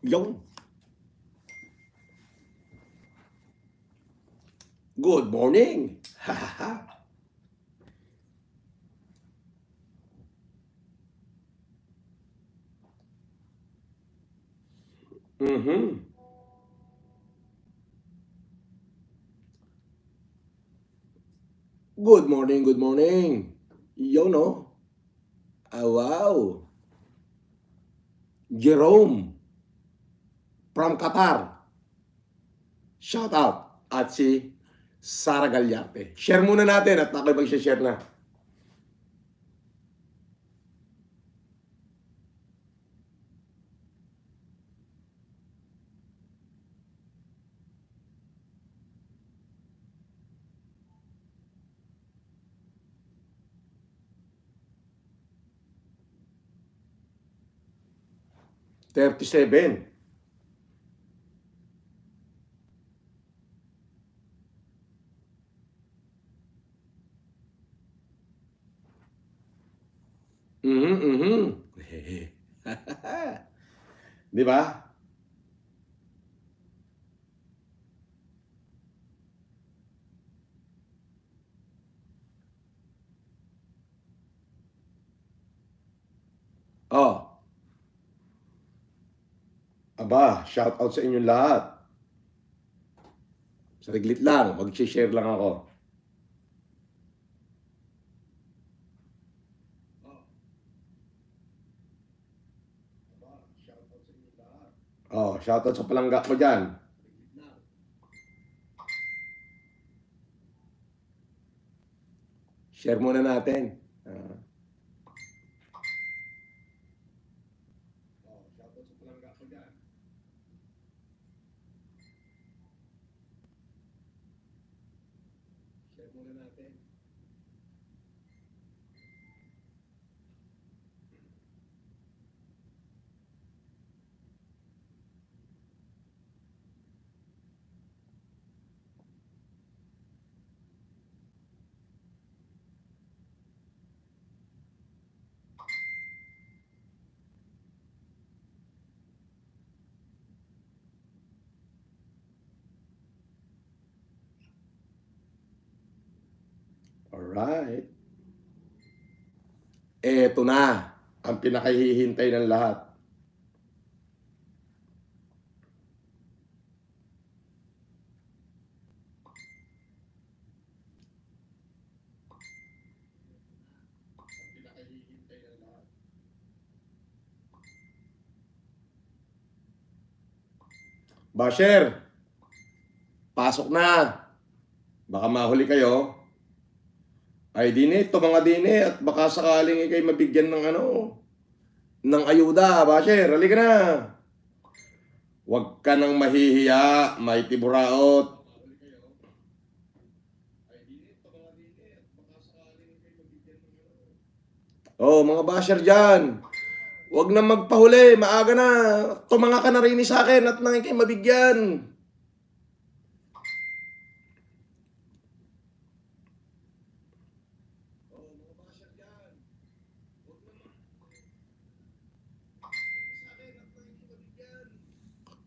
Yung good morning. Mhm. Good morning, good morning. Yun, no? Ah, wow. Jerome from Qatar. Shout out. At si Sara Galyarte. Share muna natin at ako'y mag-share na. Thirty-seven. Mhm, mhm. Di ba? Oh, aba, shout out sa inyong lahat. Saglit lang, mag-share lang ako. Oh, shout out sa palangga ko dyan. Share muna natin. Shout out sa palangga ko dyan. Share muna natin. Alright. Eto na ang pinakahihintay ng lahat. Basher, pasok na. Baka mahuli kayo. Ay dine, ito mga dine at baka sakaling ikay mabigyan ng ng ayuda. Basher, halika na. Huwag ka nang mahihiya, may tiburaot. Oh, mga basher dyan. Huwag na magpahuli, maaga na. Tumanga ka na rin sa akin at nang ikay mabigyan.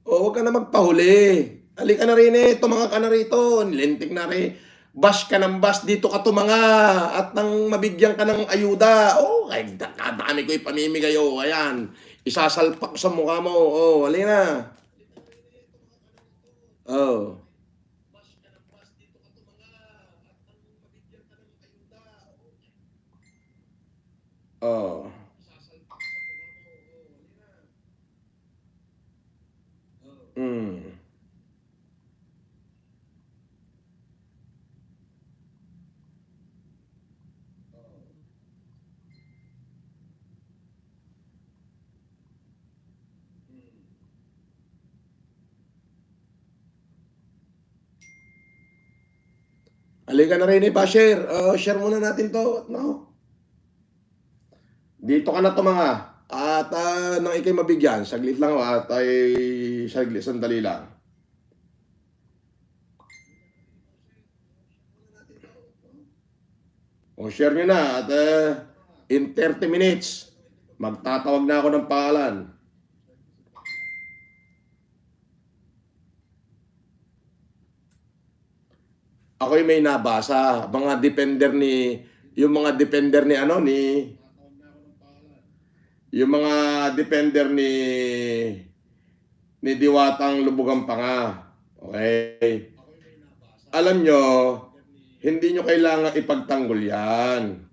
O, huwag ka na magpahuli. Halika na rin tumanga ka na rito. Nilintik na rin. Bash ka ng bash, dito ka tumanga. At nang mabigyan ka ng ayuda. Oh, ay, kadami ko ipamimigay. Oh, ayan. Isasalpak ko sa mukha mo. Oh, halika na. Oh. Oh. Mm. Halika na rin pa-share. Share muna natin to. No? Dito ka na tumanga. At nang ikay mabigyan, saglit lang at ay saglit, sandali lang. O share nyo na at in 30 minutes, magtatawag na ako ng pangalan. Ako'y may nabasa, yung mga defender ni ano, yung mga defender ni Diwatang Lubugang Panga. Okay? Alam nyo, hindi nyo kailangan ipagtanggol yan.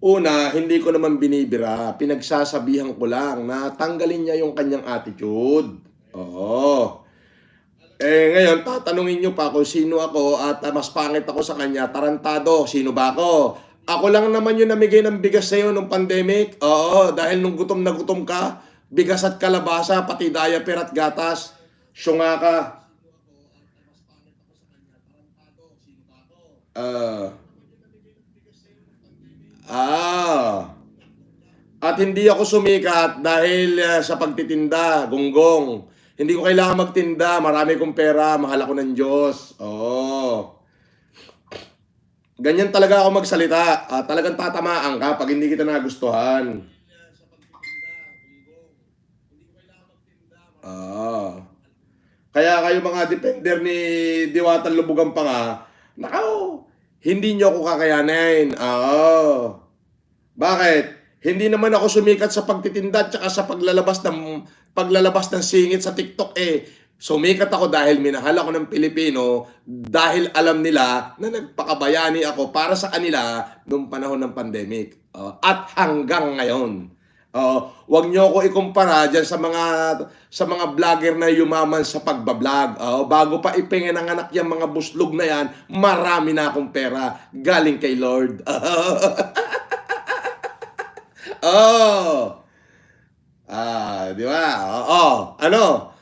Una, hindi ko naman binibira. Pinagsasabihan ko lang na tanggalin niya yung kanyang attitude. Oo. Ngayon, tatanungin nyo pa kung sino ako at mas pangit ako sa kanya. Tarantado, sino ba ako? Ako lang naman yung namigay ng bigas sa'yo nung pandemic. Oo, dahil nung gutom na gutom ka, bigas at kalabasa, pati diaper at gatas. Syunga ka. At hindi ako sumikat dahil sa pagtitinda, gonggong. Hindi ko kailangan magtinda, marami kong pera, mahal ako ng Diyos. Oo. Ganyan talaga ako magsalita. Talagang tatamaan ka pag hindi kita nagustuhan. Kaya kayo mga defender ni Diwatan Lubugang Panga, nakaw, hindi nyo ako kakayanin. Bakit? Hindi naman ako sumikat sa pagtitinda at sa paglalabas ng singit sa TikTok eh. Sumikat ako dahil minahal ako ng Pilipino, dahil alam nila na nagpakabayani ako para sa kanila noong panahon ng pandemic. At hanggang ngayon. Wag niyo ako ikumpara diyan sa mga vlogger na yumaman sa pagbablog. Bago pa ipinanganak yung mga buslog na yan, marami na akong pera galing kay Lord. Di ba? Ano?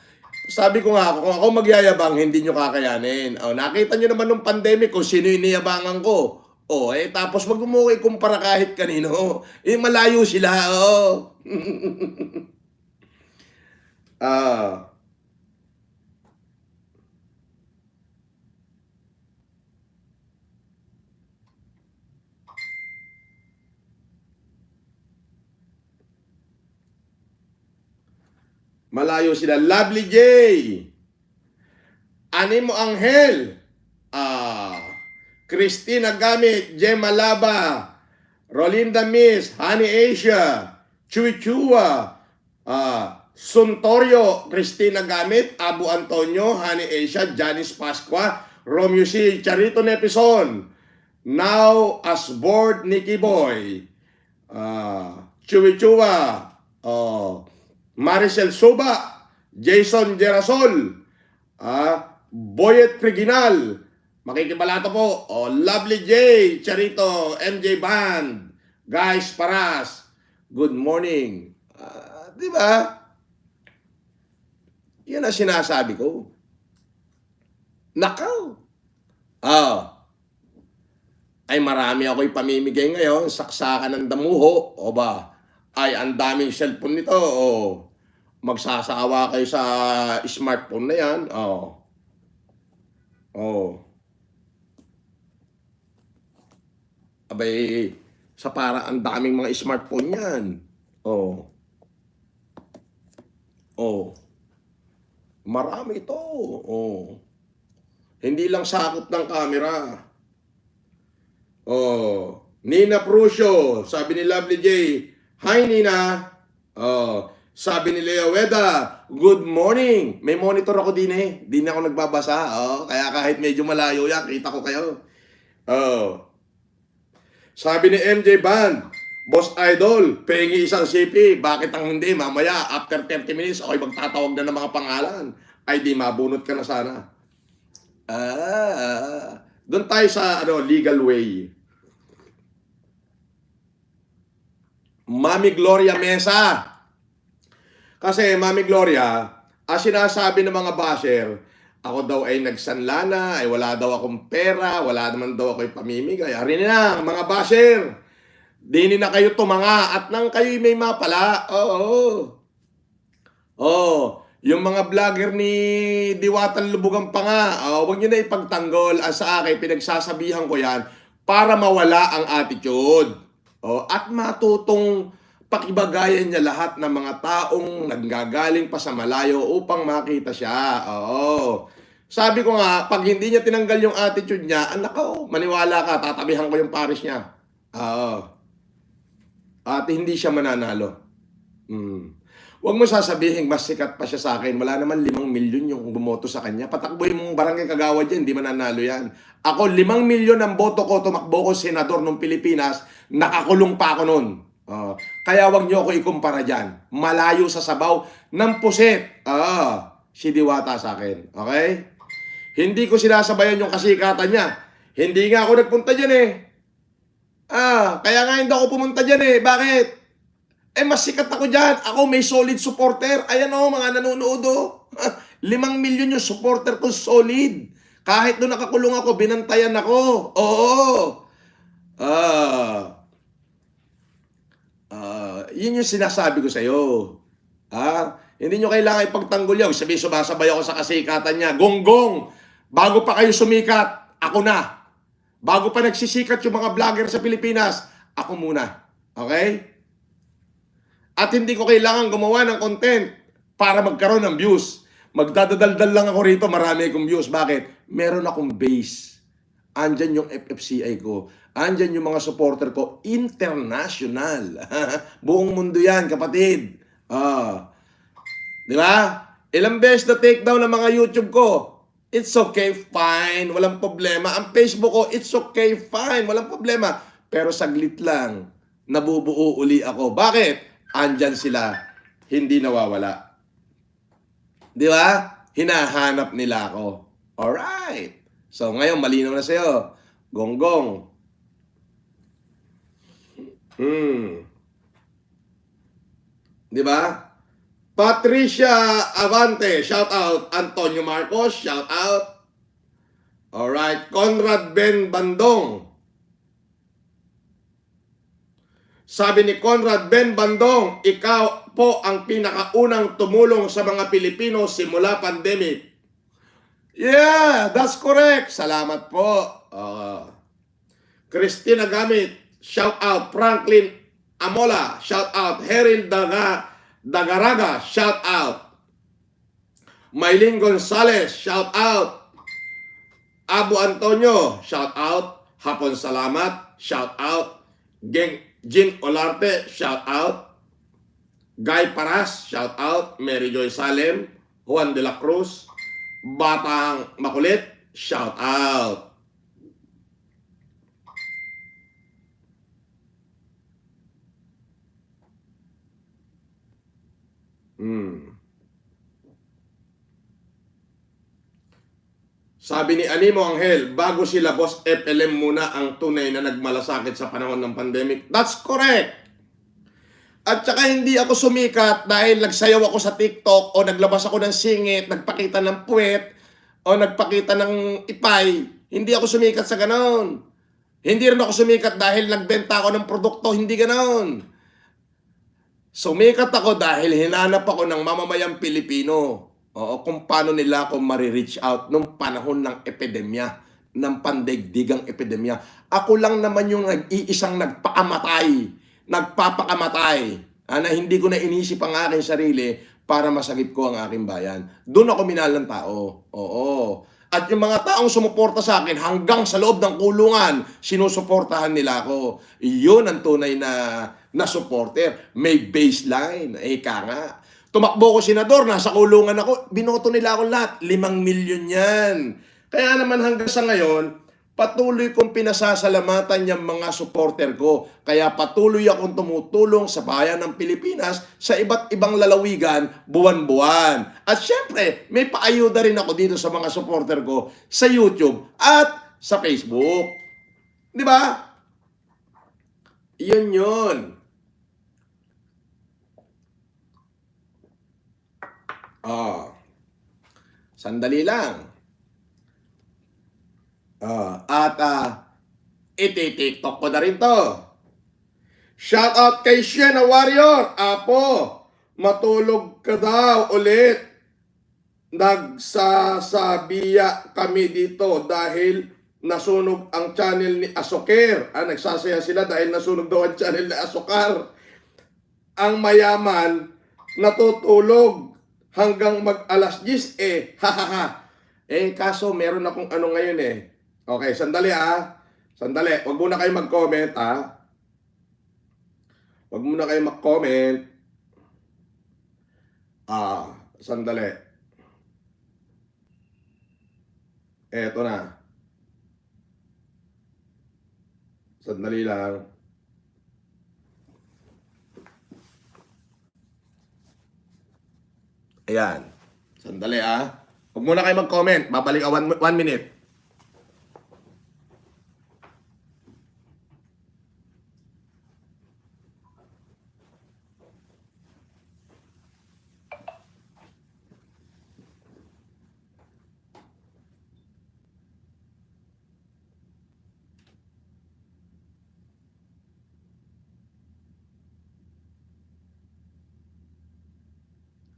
Sabi ko nga, kung ako magyayabang, hindi nyo kakayanin. Nakita nyo naman nung pandemic kung sino iniyabangan ko. Tapos wag mo ikumpara kahit kanino. Malayo sila. Malayo sila. Lovely J. Animo Anghel. Christina Gamit, Gemma Laba, Rolinda Miss, Honey Asia, Chui Chua, Suntorio, Christina Gamit, Abu Antonio, Honey Asia, Janice Pasqua, Romeo C. Charito Nepison, Now as Board Nicky Boy, Chui Chua, Maricel Suba, Jason Gerasol, Boyet Reginal, makikibalato po. Lovely J, Charito, MJ Band, Guys Paras, good morning. Di ba? Yan ang sinasabi ko. Nakaw. Ay marami ako'y pamimigay ngayon, saksakan ng damuho. Ay ang daming cellphone nito. Magsasawa kayo sa smartphone na yan. Abay, sa para ang daming mga smartphone yan. Marami ito. Hindi lang sakop ng camera. Nina Prusio, sabi ni Lovely J, hi Nina. Sabi ni Leo Weda, good morning. May monitor ako din eh. Di na ako nagbabasa. Kaya kahit medyo malayo yan, kita ko kayo. Sabi ni MJ Band, Boss Idol, pengi isang CP. Bakit ang hindi? Mamaya, after 30 minutes, ako'y magtatawag na ng mga pangalan. Ay di, mabunot ka na sana. Doon tayo sa legal way. Mami Gloria Mesa. Kasi Mami Gloria, sinasabi ng mga basher, ako daw ay nagsanla na, ay wala daw akong pera, wala naman daw ako'y pamimigay. Arin na, mga basher, dini na kayo tumanga at nang kayo'y may mapala. Yung mga vlogger ni Diwatan Lubugang Panga, huwag nyo na ipagtanggol. Sa akin, pinagsasabihan ko yan para mawala ang attitude. At matutong pakibagayan niya lahat ng mga taong naggagaling pa sa malayo upang makita siya. Sabi ko nga, pag hindi niya tinanggal yung attitude niya, anak ko, maniwala ka, tatabihan ko yung pares niya. Oo. At hindi siya mananalo. Huwag mo sasabihin, mas sikat pa siya sa akin. Wala naman 5 milyon yung bumoto sa kanya. Patakboy mong barangay Kagawad yan, hindi mananalo yan. Ako, 5 milyon ang boto ko, tumakbo ko senador ng Pilipinas, nakakulong pa ako noon. Kaya wag niyo ako ikumpara dyan. Malayo sa sabaw ng puset. Si Diwata sa akin. Okay? Hindi ko sinasabayan yung kasikatan niya. Hindi nga ako nagpunta dyan eh. Kaya nga hindi ako pumunta dyan eh. Bakit? Mas sikat ako dyan. Ako may solid supporter. Ayan o, mga nanonood o. 5 milyon yung supporter ko solid. Kahit doon nakakulong ako, binantayan ako. Oo. Yun yung sinasabi ko sa'yo. Hindi nyo kailangan ipagtanggol yan. Sabi, sumasabay ako sa kasikatan niya. Gonggong! Bago pa kayo sumikat, ako na. Bago pa nagsisikat yung mga vlogger sa Pilipinas, ako muna. Okay? At hindi ko kailangan gumawa ng content para magkaroon ng views. Magdadadaldal lang ako rito, marami akong views. Bakit? Meron akong base. Andyan yung FFCI ko. Andyan yung mga supporter ko. International. Buong mundo yan, kapatid. Di ba? Ilang beses na take down ng mga YouTube ko. It's okay, fine. Walang problema. Ang Facebook ko, it's okay, fine. Walang problema. Pero saglit lang, nabubuo uli ako. Bakit? Andyan sila. Hindi nawawala. Di ba? Hinahanap nila ako. Alright. So, ngayon, malinaw na sa'yo. Gonggong. Di ba? Patricia Avante, shout out. Antonio Marcos, shout out. Alright. Conrad Ben Bandong. Sabi ni Conrad Ben Bandong, ikaw po ang pinakaunang tumulong sa mga Pilipino simula pandemic. Yeah, that's correct. Salamat po. Christina Gamit, shout out. Franklin Amola, shout out. Heril Dagaraga, shout out. Maylin Gonzales, shout out. Abu Antonio, shout out. Hapon Salamat, shout out. Jean Olarte, shout out. Guy Paras, shout out. Mary Joy Salem, Juan de la Cruz, Batang Makulit, shout out. Sabi ni Animo Angel, bago sila Boss FLM muna ang tunay na nagmalasakit sa panahon ng pandemic. That's correct. At saka hindi ako sumikat dahil nagsayaw ako sa TikTok o naglabas ako ng singit, nagpakita ng puwet o nagpakita ng ipay. Hindi ako sumikat sa ganon. Hindi rin ako sumikat dahil nagbenta ako ng produkto. Hindi ganon. Sumikat ako dahil hinanap ako ng mamamayang Pilipino. Kung paano nila ako marireach out nung panahon ng epidemya, ng pandaigdigang epidemya. Ako lang naman yung nag-iisang nagpakamatay, nagpapakamatay, na hindi ko na inisip ang aking sarili para masagip ko ang aking bayan. Doon ako minahal ng tao. At yung mga taong sumuporta sa akin hanggang sa loob ng kulungan, sinusuportahan nila ako. Iyon ang tunay na supporter. May baseline. Ika nga. Tumakbo ko senador, nasa kulungan ako, binoto nila ako lahat. 5 milyon yan. Kaya naman hanggang sa ngayon, patuloy kong pinasasalamatan yung mga supporter ko. Kaya patuloy akong tumutulong sa bayan ng Pilipinas sa iba't ibang lalawigan, buwan-buwan. At syempre, may paayuda rin ako dito sa mga supporter ko sa YouTube at sa Facebook. Di ba? Yun. Sandali lang. Iti-TikTok ko na rin to. Shout out kay Siena Warrior. Apo, matulog ka daw ulit. Nagsasabiya kami dito dahil nasunog ang channel ni Asoker. Nagsasaya sila dahil nasunog daw ang channel ni Asokar. Ang mayaman natutulog hanggang mag alas 10 hahaha. Kaso meron akong ano ngayon eh. Okay, sandali ah. Sandali. Huwag muna kayo mag-comment ah. Huwag muna kayo mag-comment. Sandali. Eto na. Sandali lang. Ayan. Sandali ah. Huwag muna kayo mag-comment. Babalik ka 1 minute.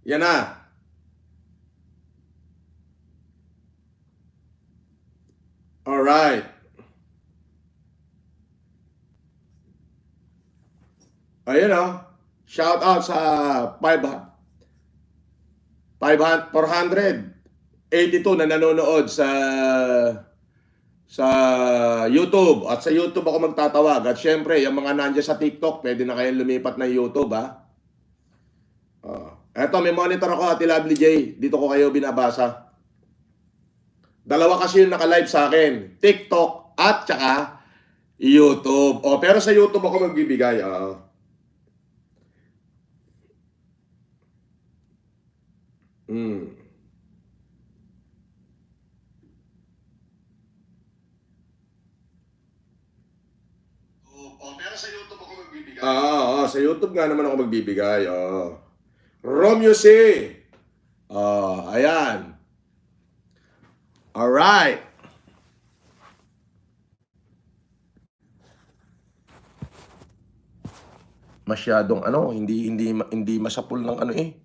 Yan na. Alright. Ayun o. Shout out sa 482 na nanonood sa YouTube. At sa YouTube ako magtatawag. At syempre, yung mga nandiyan sa TikTok, pwede na kayong lumipat ng YouTube ha. Eto, may monitor ako, Ate Lovely J. Dito ko kayo binabasa. Dalawa kasi yung naka-live sa akin. TikTok at saka YouTube. Pero sa YouTube ako magbibigay. Pero sa YouTube ako magbibigay. Sa YouTube nga naman ako magbibigay. Romeo C. Ayan. Alright. Masyadong hindi masapul ng ano eh.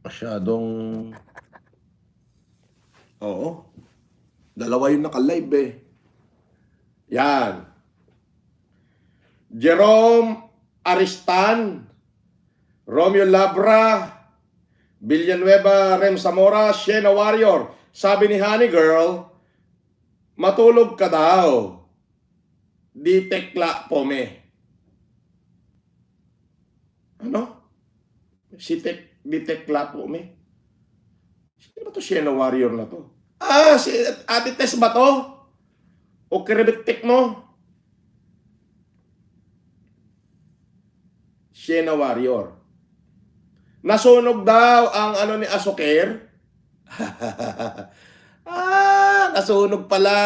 Masyadong dalawa yung naka-live eh. Yan. Jerome Aristan, Romeo Labra, Villanueva Rem Zamora, Shena Warrior. Sabi ni Honey Girl, matulog ka daw. Di tekla pome. Ano? Di tekla pome. Sino ba to Shena Warrior na to? Si Ate Tess ba to? O kiribitik mo? Shena Warrior. Nasunog daw ang ano ni Asoker. Nasunog pala.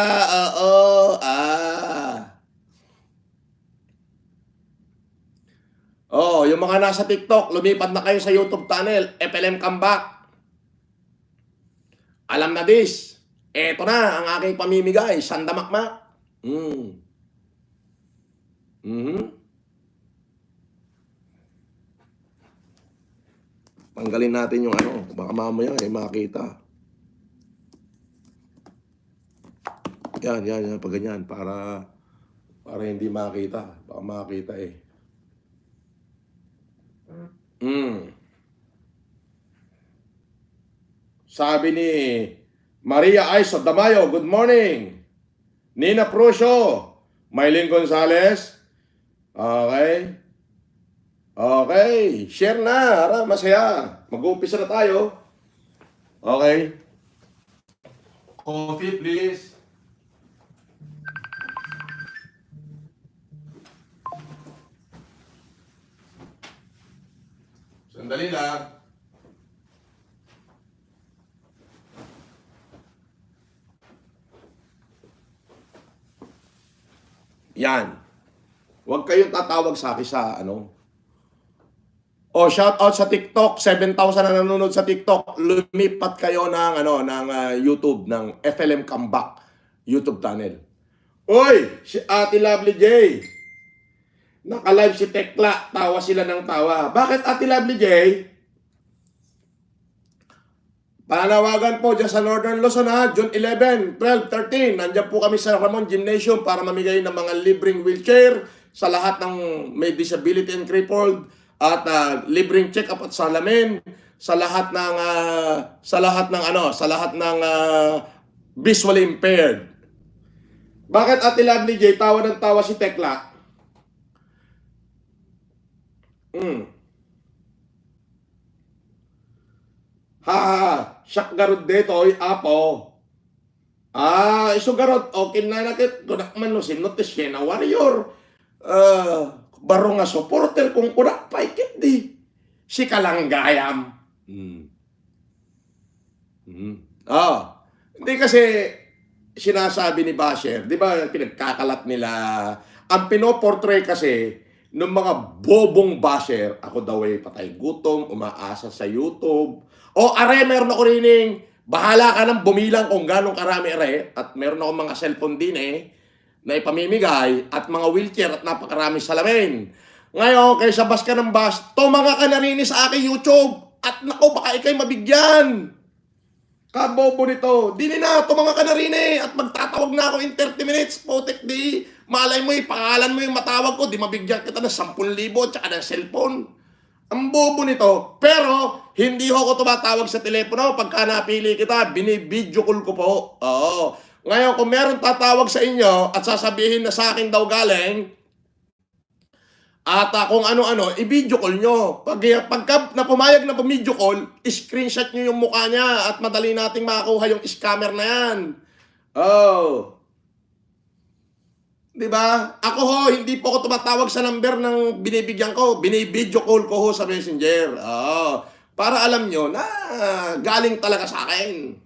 Yung mga nasa TikTok, lumipat na kayo sa YouTube channel, FLM Comeback. Alam na this. Eto na ang aking pamimigay, sandamakmak. Tanggalin natin yung ano, baka mamaya makita. Yan, pag ganyan, para hindi makita. Baka makita eh. Sabi ni Maria Aiso Damayo, good morning. Nina Prusio, Maylin Gonzales. Okay, share na. Masaya. Mag-uumpisa na tayo. Okay. Coffee, please. Sandali lang. Yan. Huwag kayong tatawag sa akin sa ano. Shout out sa TikTok, 7,000 na nanonood sa TikTok. Lumipat kayo ng YouTube ng FLM Comeback YouTube channel. Oy, si Ate Lovely J. Naka-live si Tekla, tawa sila ng tawa. Bakit Ate Lovely J? Panawagan po dyan sa Northern Luzon ha, June 11, 12, 13. Nandiyan po kami sa Ramon Gymnasium para mamigay ng mga libreng wheelchair sa lahat ng may disability and crippled. at libreng check-up at salamin sa lahat ng visually impaired. Bakit Ate Lovely J tawa ng tawa si Tekla? Siyak garod dito oy apo. Iso garod okay na nakit kunak man no sinotis siya na warrior. Baro nga supporter kung kunak paikit di. Si kalanggayam. Hindi kasi sinasabi ni Basher, di ba pinagkakalat nila, ang pinoportray kasi ng mga bobong Basher, ako daw ay patay gutom, umaasa sa YouTube, meron ako rining, bahala ka nang bumilang kung ganong karami at meron ako mga cellphone din na ipamimigay, at mga wheelchair at napakarami salamin. Ngayon, kaysa bas ka ng bas, tumanga ka na rin sa aking YouTube, at nako, baka ikay mabigyan. Kabobo nito. Di na, tumanga ka na rin at magtatawag na ako in 30 minutes. Potek di. Malay mo pangalan mo yung matawag ko. Di mabigyan kita ng 10,000 tsaka ng cellphone. Ang bobo nito. Pero, hindi ako tumatawag sa telepono. Pagka napili kita, binibideo call ko po. Oo. Ngayon, kung meron tatawag sa inyo at sasabihin na sa akin daw galing, at kung ano-ano, i-video call nyo. Pagka napumayag na video call, screenshot nyo yung mukha niya at madali nating makakuha yung scammer na yan. Diba? Ako hindi po ako tumatawag sa number ng binibigyan ko. Binibideo call ko sa Messenger. Para alam nyo na galing talaga sa akin.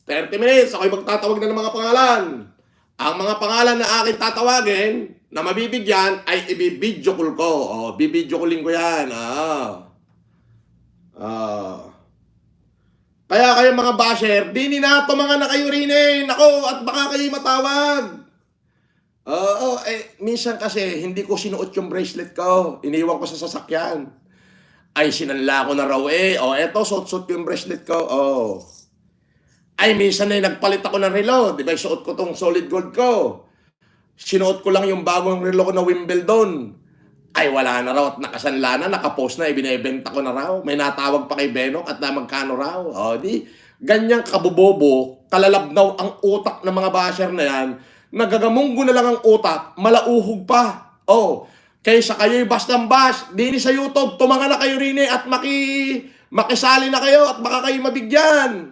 30 minutes, ako'y magtatawag na ng mga pangalan. Ang mga pangalan na aking tatawagin, na mabibigyan, ay i-video call ko. Bibidyo calling ko yan. Kaya kayo mga basher, di ninato mga na kayo rin Nako, at baka kayo matawag. Minsan kasi, hindi ko sinuot yung bracelet ko. Iniwan ko sa sasakyan. Ay, sinanla ko na raw eto, suot-suot yung bracelet ko. Minsan nagpalit ako ng relo. Di ba, suot ko tong solid gold ko. Sinuot ko lang yung bagong relo ko na Wimbledon. Wala na raw at nakasanla na, nakapost na, ibinebenta ko na raw. May natawag pa kay Benok at na magkano raw. Ganyang kabubobo, kalalabnaw ang utak ng mga basher na yan. Nagagamunggo na lang ang utak, malauhog pa. Kaysa kayo'y bas ng bas, dini sa YouTube, tumanga na kayo rin at makisali na kayo at baka kayo mabigyan.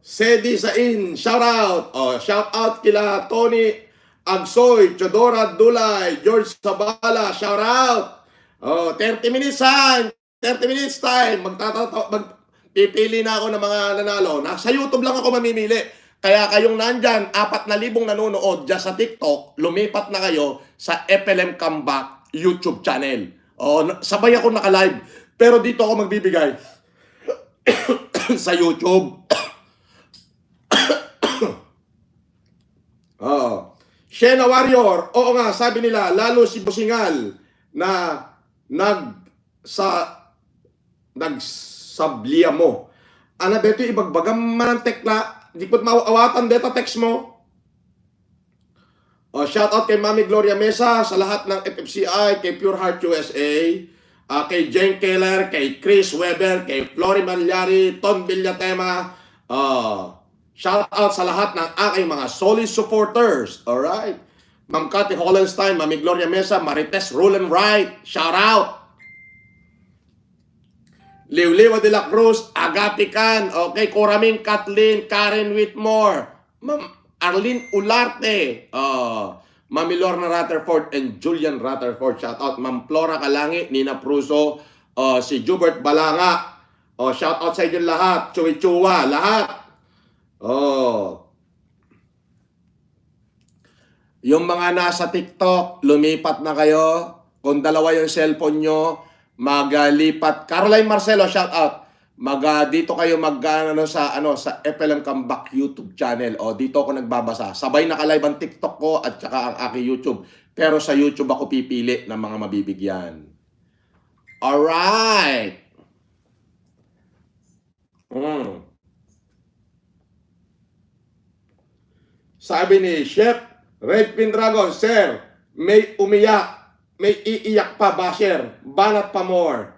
Sedi Sain, shout out. Shout out kila Tony Agsoy, Chodora Dulay, George Sabala, shout out. 30 minutes 30 minutes time. Pipili na ako ng mga nanalo. Sa YouTube lang ako mamimili. Kaya kayong nandyan, 4,000 nanonood dyan sa TikTok, lumipat na kayo sa FLM Comeback YouTube channel. Sabay ako naka-live. Pero dito ako magbibigay sa YouTube. Shena Warrior, oo nga, sabi nila, lalo si Busingal na nagsablia mo. Beto, ibagbagam man ang tekla, di po't maawatan dito text mo. Shout out kay Mami Gloria Mesa, sa lahat ng FFCI, kay Pure Heart USA, kay Jane Keller, kay Chris Weber, kay Flory Malyari, Ton Villatema. Shout out sa lahat ng aking mga solid supporters. Alright. Ma'am Cathy Hollenstein, Mami Gloria Mesa, Marites Roland Wright. Shout out. Liwliwa de la Cruz, Agapi Can. Okay, Coraming Kathleen, Karen Whitmore, Ma'am Arlene Ularte. Mami Lorna Rutherford and Julian Rutherford. Shout out. Ma'am Flora Kalangi, Nina Pruso, si Jubert Balanga. Shout out sa inyo lahat. Chuy Chua, lahat. Yung mga nasa TikTok, lumipat na kayo. Kung dalawa yung cellphone nyo, maglipat. Caroline Marcelo, shout out. Dito kayo sa FLM Comeback YouTube channel. Dito ako nagbabasa. Sabay naka-live ang TikTok ko at saka ang aking YouTube. Pero sa YouTube ako pipili ng mga mabibigyan. Alright. Sabi ni Chef Red Pin Dragon, Sir, may umiyak, may iiyak pa basher, banat pa more.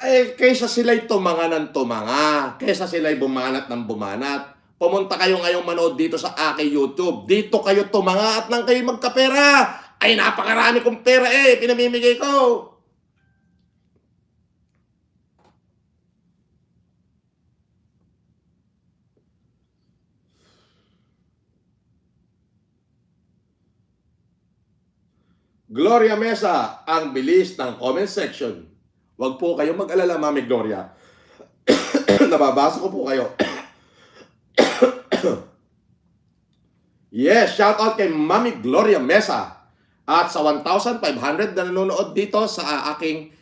Eh, kaysa sila'y tumanga ng tumanga, kaysa sila'y bumanat ng bumanat, pumunta kayo ngayong manood dito sa aking YouTube. Dito kayo tumanga at nang kayo magkapera. Ay, napakarami kong pera pinamimigay ko. Gloria Mesa, ang bilis ng comment section. Huwag po kayo mag-alala, Mami Gloria. Nababasa ko po kayo. Yes, shout out kay Mami Gloria Mesa. At sa 1,500 na nanonood dito sa aking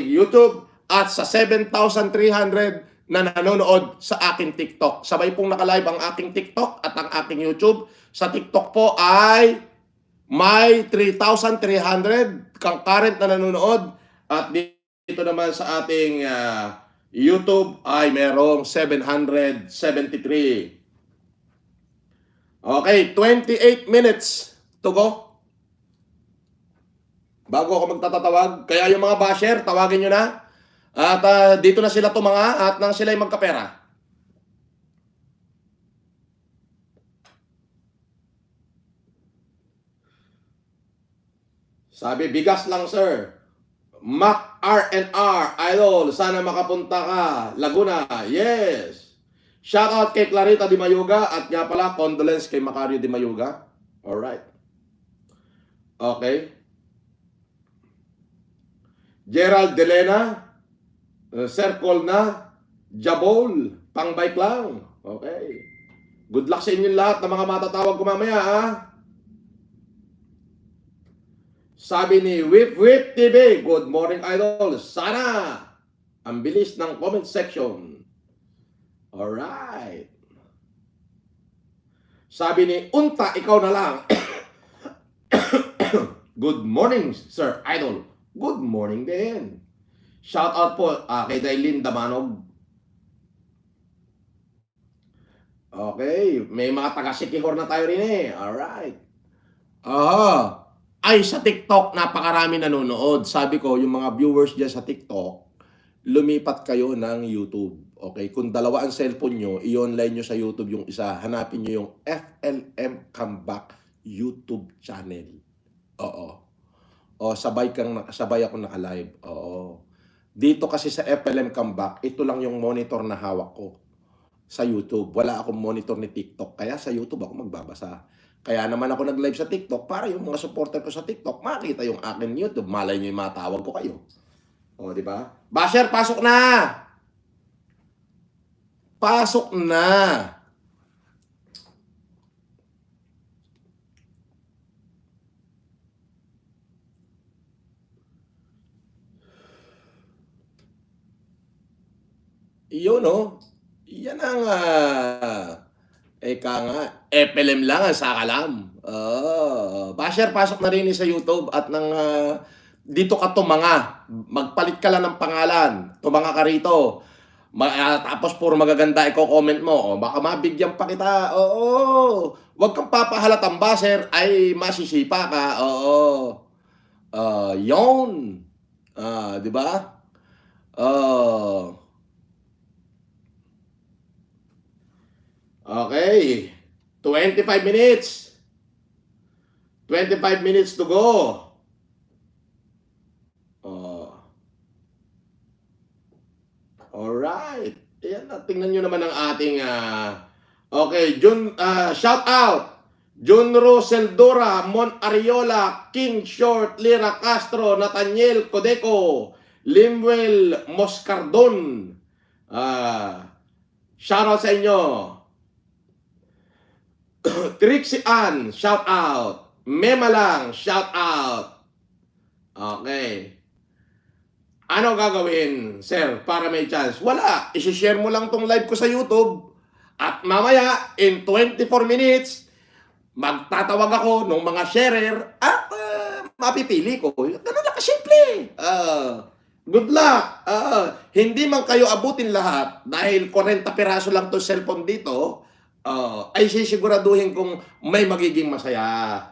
YouTube at sa 7,300 na nanonood sa aking TikTok. Sabay pong nakalive ang aking TikTok at ang aking YouTube. Sa TikTok po ay may 3,300 kang current na nanonood at dito naman sa ating YouTube ay merong 773. Okay, 28 minutes to go. Bago ako magtatatawag, kaya yung mga basher, tawagin nyo na. At dito na sila tumanga at nang sila'y magkapera. Sabi, bigas lang sir. Mac R&R, idol, sana makapunta ka. Laguna, yes. Shout out kay Clarita Di Mayuga at nga pala, condolence kay Macario Di Mayuga. Alright. Okay. Gerald Delena, Circle na, Jabol, pang bike lang. Okay. Good luck sa inyo lahat na mga matatawag ko mamaya, ha? Sabi ni Whip Whip TV, good morning idol. Sana ang bilis ng comment section. Alright. Sabi ni Unta, ikaw na lang. Good morning, Sir Idol. Good morning din. Shout out po kay Dailin Damanog. Okay, may mga taga-Sikihor na tayo rin Alright. Ay, sa TikTok, napakarami nanonood. Sabi ko, yung mga viewers dyan sa TikTok, lumipat kayo ng YouTube. Okay? Kung dalawa ang cellphone nyo, i-online nyo sa YouTube yung isa. Hanapin nyo yung FLM Comeback YouTube channel. Oo. O, sabay ako naka-live. Oo. Dito kasi sa FLM Comeback, ito lang yung monitor na hawak ko sa YouTube. Wala akong monitor ni TikTok. Kaya sa YouTube ako magbabasa. Kaya naman ako nag-live sa TikTok para yung mga supporter ko sa TikTok makita yung akin YouTube. Malay nyo yung matawag ko kayo. O, di ba? Basher, pasok na! Pasok na! Iyon, no? Yan ang eka nga, FLM lang ang sakalam. Basher, pasok na rin sa YouTube at nang dito ka tumanga. Magpalit ka lang ng pangalan. Tumanga ka rito. Tapos puro magaganda i-comment mo. Baka mabigyan pa kita. Oo. Huwag kang papahalatang basher ay masisipa ka. Oo. Yon. Di ba? Okay. 25 minutes. 25 minutes to go. Alright. Ayan, tingnan nyo naman ang ating okay, shout out. Jun Roseldora, Mon Ariola, King Short, Lira Castro, Nathaniel Codeco, Limuel Moscardon. Shout out sa inyo. Trixie Ann, shout out. Mema lang, shout out. Okay. Ano gagawin, sir, para may chance? Wala. I-share mo lang tong live ko sa YouTube. At mamaya, in 24 minutes, magtatawag ako ng mga sharer at mapipili ko. Ganun lang kasimple. Good luck. Hindi man kayo abutin lahat dahil 40 piraso lang to cellphone dito. ay sisiguraduhin kong may magiging masaya.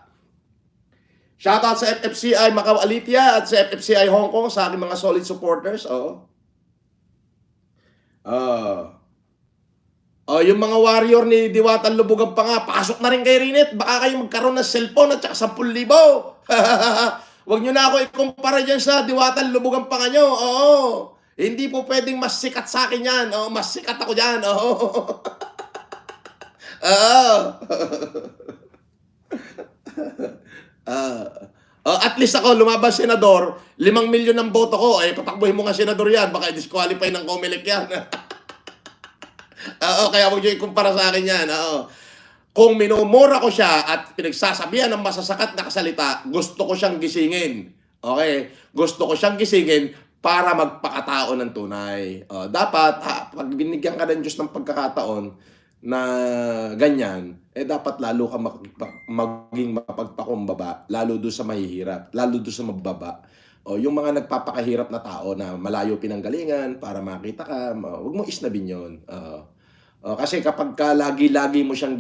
Shoutout sa FFCI Macau Alitia at sa FFCI Hong Kong, sa aking mga solid supporters. Yung mga warrior ni Diwata Lubugan pa nga, pasok na rin kay Rinet. Baka kayo magkaroon ng cellphone at saka 10,000. Huwag nyo na ako ikumpara dyan sa Diwata Lubugan pa nga nyo. Hindi po pwedeng mas sikat sa akin yan. Mas sikat ako dyan. At least ako, lumabas senador, 5 milyon ng boto ko. Patakbuhin mo nga senador yan. Baka disqualify ng COMELEC yan. Kaya huwag nyo ikumpara sa akin yan. Kung minumura ko siya at pinagsasabihan ng masasakat na kasalita, gusto ko siyang gisingin. Okay? Gusto ko siyang gisingin para magpakatao ng tunay. Dapat, pag binigyan ka ng Diyos ng pagkakataon na ganyan, dapat lalo ka maging mapagpakumbaba, lalo doon sa mahihirap, lalo doon sa mababa. Yung mga nagpapakahirap na tao na malayo pinanggalingan para makita ka, huwag mo isnabin yun. Kasi kapag ka lagi-lagi mo siyang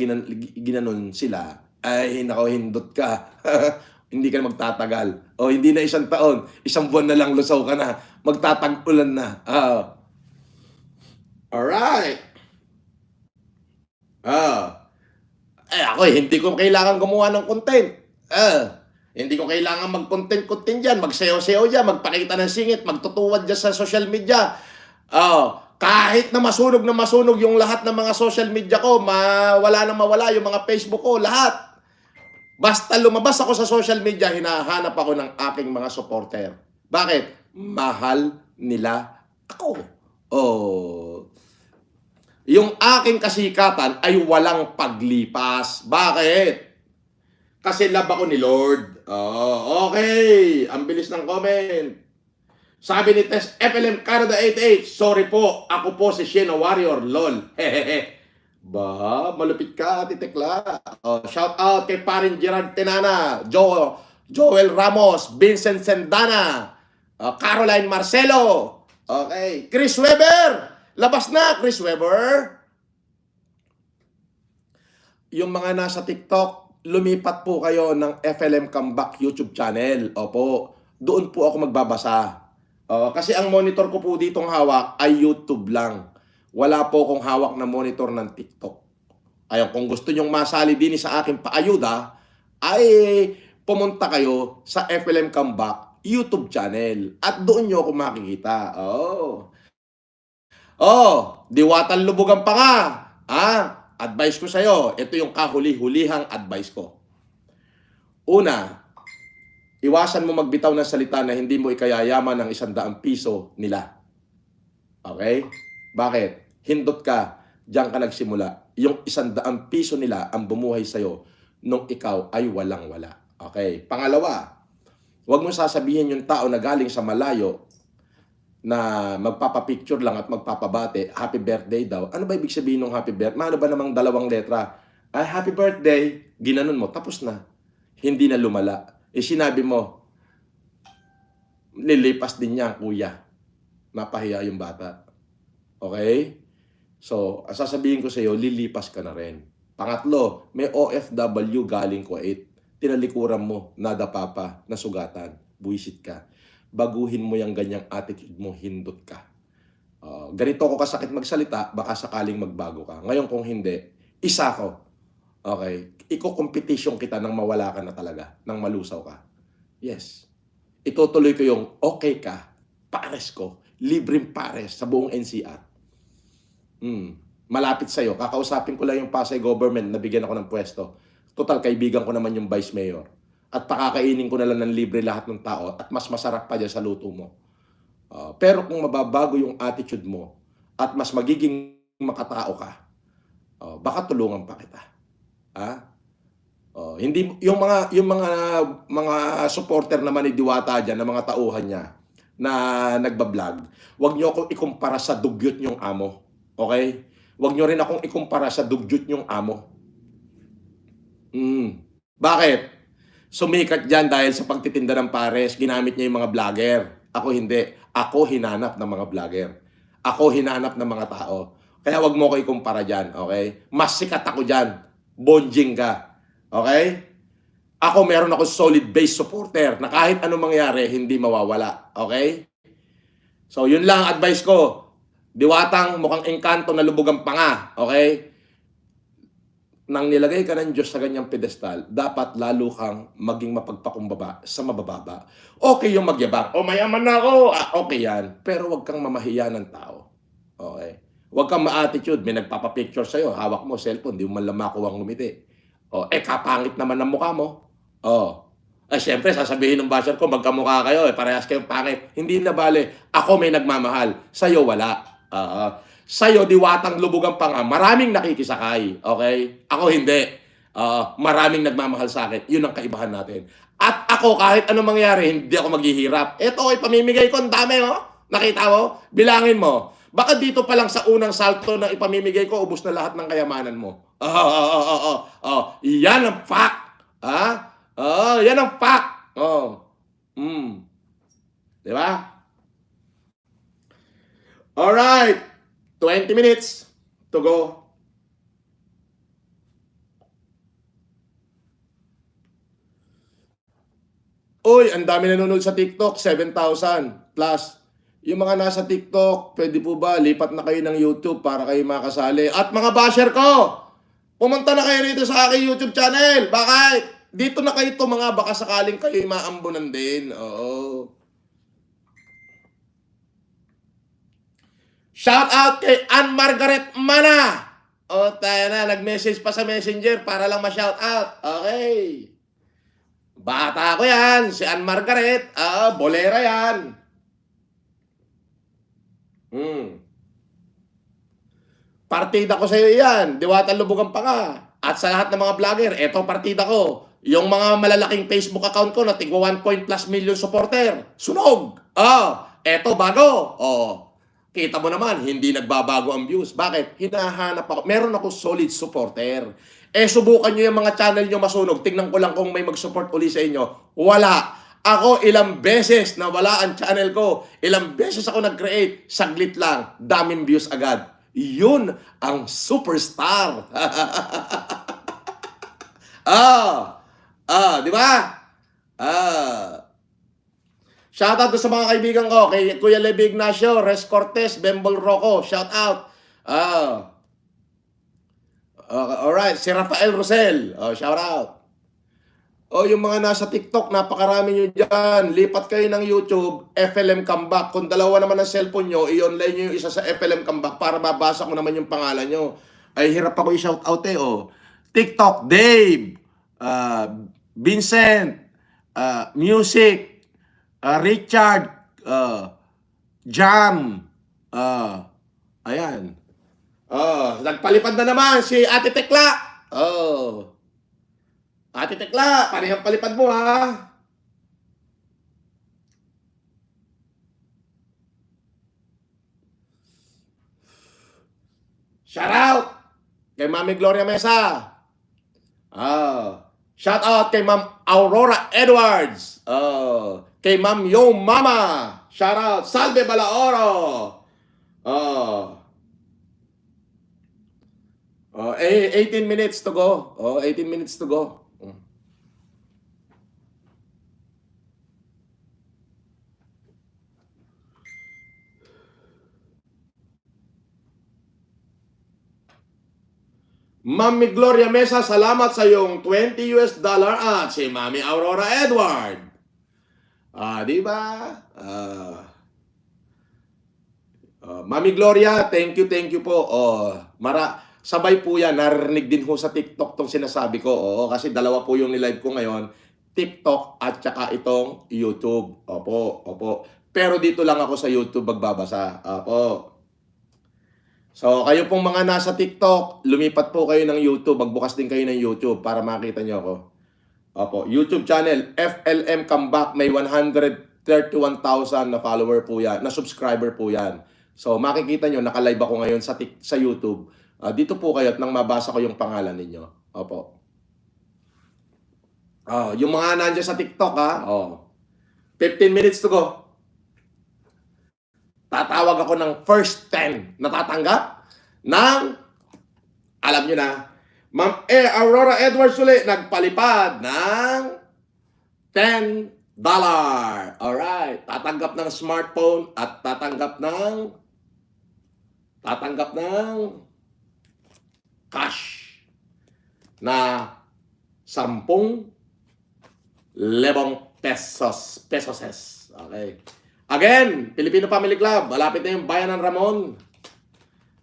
ginanon sila, ay nako, hindot ka. Hindi ka na magtatagal. Hindi na 1 taon, 1 buwan na lang lusaw ka na. Magtatag-ulan na. Alright. Ako hindi ko kailangan gumawa ng content. Hindi ko kailangan mag-content dyan, magsayaw-sayaw dyan, magpakita ng singit, magtutuwad dyan sa social media. Kahit na masunog yung lahat ng mga social media ko, mawala yung mga Facebook ko, lahat. Basta lumabas ako sa social media, hinahanap ako ng aking mga supporter. Bakit? Mahal nila ako. Yung aking kasikatan ay walang paglipas. Bakit? Kasi love ako ni Lord. Okay. Ang bilis ng comment. Sabi ni Tess FLM Canada 88, sorry po, ako po si Shino Warrior, lol. Malupit ka, titekla. Shout out kay Parin Gerard Tenana, Joel Ramos, Vincent Sendana, Caroline Marcelo. Okay. Chris Weber. Labas na, Chris Weber. Yung mga nasa TikTok, lumipat po kayo ng FLM Comeback YouTube channel. Opo, doon po ako magbabasa. Kasi ang monitor ko po ditong hawak ay YouTube lang. Wala po akong hawak na monitor ng TikTok. Kaya kung gusto nyong masali din sa aking paayuda, ay pumunta kayo sa FLM Comeback YouTube channel. At doon nyo ako makikita. Diwatan Lubugan pa nga. Advice ko sa'yo, ito yung kahuli-hulihang advice ko. Una, iwasan mo magbitaw ng salita na hindi mo ikayayaman ng 100 piso nila. Okay? Bakit? Hindot ka, diyan ka nagsimula. Yung 100 piso nila ang bumuhay sa'yo nung ikaw ay walang-wala. Okay? Pangalawa, huwag mo sasabihin yung tao na galing sa malayo na magpapapicture lang at magpapabate, happy birthday daw. Ano ba ibig sabihin ng happy birthday? Ano ba namang 2 letra? Happy birthday, ginanon mo, tapos na. Hindi na lumala. Sinabi mo, lilipas din niya, kuya. Napahiya yung bata. Okay? So, sasabihin ko sa iyo, lilipas ka na rin. Pangatlo, may OFW galing Kuwait. Tinalikuran mo, nadapa pa, nasugatan, buwisit ka. Baguhin mo yung ganyang attitude mo, hindot ka. Ganito ako kasakit magsalita, baka sakaling magbago ka. Ngayon kung hindi, isa ko. Okay? Iko-competition kita nang mawala ka na talaga, nang malusaw ka. Yes. Itutuloy ko yung okay ka, pares ko, libreng pares sa buong NCR. Malapit sa'yo. Kakausapin ko lang yung Pasay government, nabigyan ako ng pwesto. Total, kaibigan ko naman yung vice mayor. At pakakainin ko na lang ng libre lahat ng tao at mas masarap pa dyan sa luto mo. Pero kung mababago yung attitude mo at mas magiging makatao ka, baka tulungan pa kita. Hindi yung mga supporter naman ni Diwata diyan, na mga tauhan niya na nagba-vlog, wag niyo akong ikumpara sa dugyot niyong amo. Okay? Wag niyo rin akong ikumpara sa dugyot niyong amo. Bakit? Sumikat diyan dahil sa pagtitinda ng pares, ginamit niya yung mga vlogger. Ako hindi. Ako hinanap ng mga vlogger. Ako hinanap ng mga tao. Kaya wag mo ko ikumpara dyan, okay? Mas sikat ako dyan. Bonjing ka. Okay? Ako meron ako solid base supporter na kahit anong mangyari, hindi mawawala. Okay? So, yun lang ang advice ko. Diwatang mukhang engkanto na lubog ang panga. Okay? Nang nilagay ka ng Diyos sa ganyang pedestal, dapat lalo kang maging mapagpakumbaba sa mabababa. Okay yung magyabang. O mayaman na ako. Okay yan. Pero wag kang mamahiya ng tao. Okay? Wag kang ma-attitude. May nagpapapicture sa'yo. Hawak mo cellphone. Di mo man lang makuwang ngumiti. Kapangit naman ang mukha mo. Siyempre, sasabihin ng basher ko, magkamukha kayo. Parehas kayong pangit. Hindi na bale. Ako may nagmamahal. Sa'yo, wala. Sa'yo, diwatang lubugan pa nga, maraming nakikisakay. Okay? Ako hindi. Maraming nagmamahal sa akin. Yun ang kaibahan natin. At ako, kahit anong mangyari, hindi ako maghihirap. Ito, pamimigay ko, ang dami, oh. Nakita mo? Bilangin mo. Baka dito pa lang sa unang salto na ipamimigay ko, ubos na lahat ng kayamanan mo. Yan ang fact. Yan ang fact. Diba? Alright. 20 minutes to go. Uy, ang dami nanonood sa TikTok, 7,000 plus. Yung mga nasa TikTok, pwede po ba lipat na kayo ng YouTube para kayo makasali? At mga basher ko, pumunta na kayo rito sa aking YouTube channel. Bakit? Dito na kayo mga baka sakaling kayo maambunan din. Oo. Shout out kay Ann Margaret Mana. Tayo na, nag-message pa sa Messenger para lang ma-shout out. Okay. Bata ko yan, si Ann Margaret. Bolera yan. Partida ko sa iyo yan. Diwatang lubugan pa nga. At sa lahat ng mga vlogger, eto partida ko. Yung mga malalaking Facebook account ko na tigwa 1 plus million supporter. Sunog. Eto bago. Kita mo naman, hindi nagbabago ang views. Bakit? Hinahanap ako. Meron ako solid supporter. Subukan nyo yung mga channel nyo masunog. Tingnan ko lang kung may mag-support uli sa inyo. Wala. Ako ilang beses na wala ang channel ko. Ilang beses ako nag-create. Saglit lang. Daming views agad. Yun ang superstar. Di ba? Shoutout sa mga kaibigan ko, kay Kuya Levi Ignacio, Res Cortez, Bembol Rocco, shoutout. Alright, si Rafael Rosel, shoutout. Yung mga nasa TikTok, napakarami nyo dyan. Lipat kayo ng YouTube, FLM Comeback. Kung dalawa naman ang cellphone nyo, i-online nyo yung isa sa FLM Comeback para mabasa ko naman yung pangalan nyo. Ay, hirap ako i-shoutout TikTok, Dave, Vincent, Music, Richard, Jam, ayan. Nagpalipad na naman si Ate Tekla. Ate Tekla, parehang palipad mo ha. Shout out kay Mami Gloria Mesa. Shout out kay Ma'am Aurora Edwards. Kay Ma'am Yo Mama. Shout out. Salve Balaoro. 18 minutes to go. 18 minutes to go. Mami Gloria Mesa, salamat sa yung $20 at si Mami Aurora Edward. Di ba? Mami Gloria, thank you po. Sabay po yan, narinig din ho sa TikTok tong sinasabi ko. Kasi dalawa po yung nilive ko ngayon, TikTok at saka itong YouTube. Opo. Pero dito lang ako sa YouTube magbabasa. Opo. So, kayo pong mga nasa TikTok, lumipat po kayo ng YouTube. Magbukas din kayo ng YouTube para makita nyo ako. Opo, YouTube channel, FLM Comeback. May 131,000 na follower po yan, na subscriber po yan. So, makikita nyo, naka-live ako ngayon sa YouTube. Dito po kayo at nang mabasa ko yung pangalan ninyo. Opo. Yung mga nandiyan sa TikTok, 15 minutes to go. Tatawag ako ng first 10. Natatanggap? ng, alam nyo na, Ma'am Aurora Edwards uli, nagpalipad ng $10. Alright, tatanggap ng smartphone at tatanggap ng cash na 10,000 pesos. Okay. Again, Filipino Family Club, malapit na yung Bayan ng Ramon.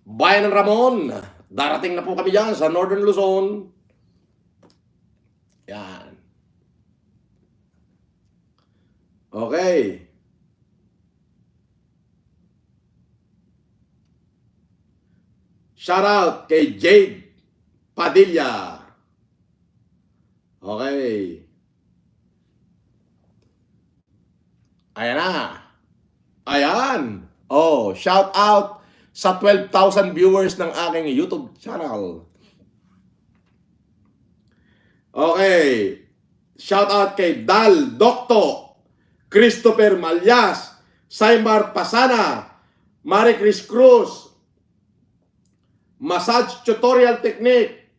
Bayan ng Ramon. Darating na po kami dyan sa Northern Luzon. Yan. Okay. Shout out kay Jade Padilla. Okay. Ayan na. Ayan. Oh, shout out sa 12,000 viewers ng aking YouTube channel. Okay. Shout out kay Dal Docto, Christopher Malyas, Saymar Pasana, Marie Chris Cruz, Massage Tutorial Technique,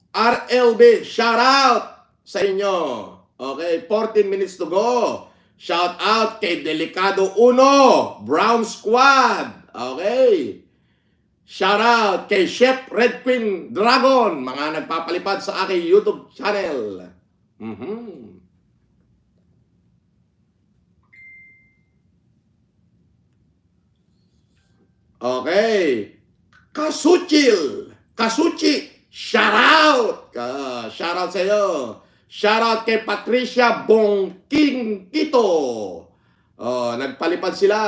RLB, shout out sa inyo. Okay, 14 minutes to go. Shout out kay Delicado Uno, Brown Squad. Okay. Shout out kay Chef Red Queen Dragon, mga nagpapalipad sa aking YouTube channel. Okay. Kasuchi, shout out. Shout out sa iyo. Shout out kay Patricia Bongking Kito. Nagpalipad sila.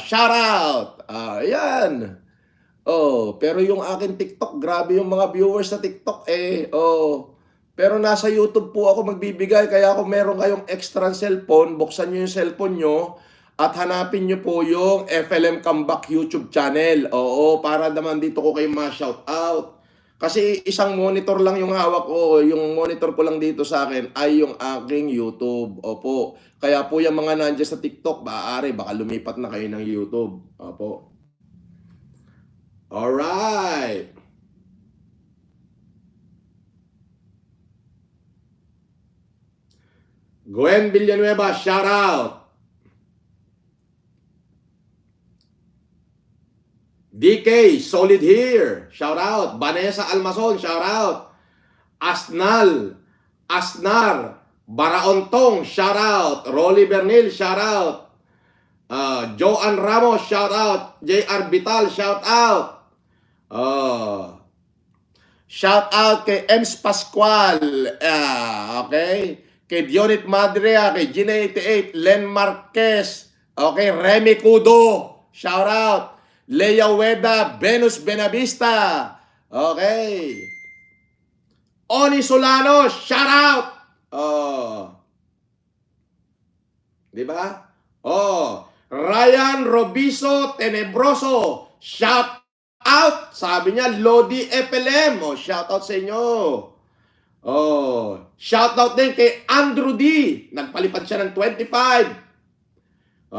Shout out. Ayan. Pero yung akin TikTok, grabe yung mga viewers sa TikTok Pero nasa YouTube po ako magbibigay, kaya kung meron kayong extra cellphone, buksan nyo yung cellphone nyo at hanapin nyo po yung FLM Comeback YouTube channel. Para naman dito ko kayo ma-shout out. Kasi isang monitor lang yung hawak ko. Yung monitor ko lang dito sa akin ay yung aking YouTube. Opo. Kaya po yung mga nandiyan sa TikTok, baka lumipat na kayo ng YouTube. Opo. Alright. Gwen Villanueva, shout out. DK, solid here. Shout out. Vanessa Almason, shout out. Asnar, Baraontong, shout out. Rolly Bernil, shout out. Joan Ramos, shout out. JR Vital, shout out. Shout out kay Ems Pascual. Okay. Kay Dionit Madrea, kay Gina88, Len Marquez. Okay, Remy Cudo, shout out. Leia Weda, Venus Benavista. Okay. Oni Solano, shout out. Diba? Ryan Robiso Tenebroso, shout out. Sabi niya, Lodi FLM. Shout out sa inyo. Shout out din kay Andrew D. Nagpalipad siya ng 25.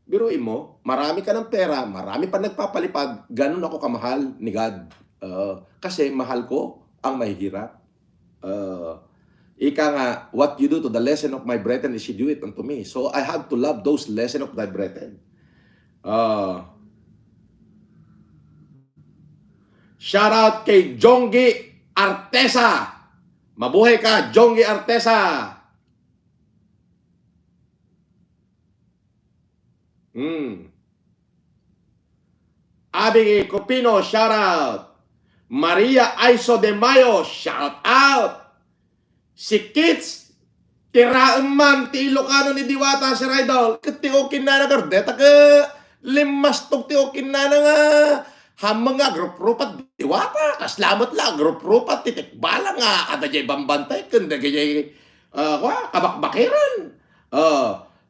Biruin mo, marami ka ng pera, marami pa nagpapalipad, ganun ako kamahal ni God. Kasi mahal ko ang mahihirap. Ika nga, what you do to the lesson of my brethren is you do it unto me. So I have to love those lesson of thy brethren. Shout out kay Jonggi Artesa. Mabuhay ka, Jonggi Artesa. Abby Copino, shout out. Maria Aiso de Mayo, shout out. Si Kits, tiraan man, ti Ilocano ni Diwata, si Raidol. Ketiokin na nagardeta ka, limas tog tiokin na nga. Hamang nga, grup-rupat Diwata. Kaslamat lang, grup-rupat, titikbala nga. Ada jay bambantay, kanda jay kabakbakiran.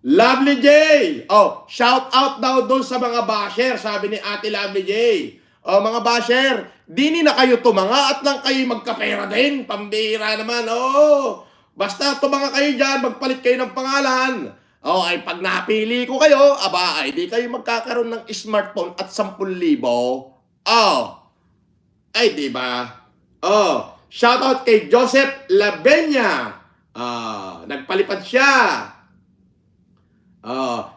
Lovely J. Shout out daw doon sa mga basher, sabi ni Ate Lovely J. Mga basher, dini na kayo tumanga at lang kayo magkapera din. Pambira naman. Basta tumanga kayo dyan, magpalit kayo ng pangalan. O ay pag napili ko kayo, aba ay di kayo magkakaroon ng smartphone at 10,000. Oh, ay di ba? Oh, shoutout kay Joseph Labenya. Nagpalipad siya.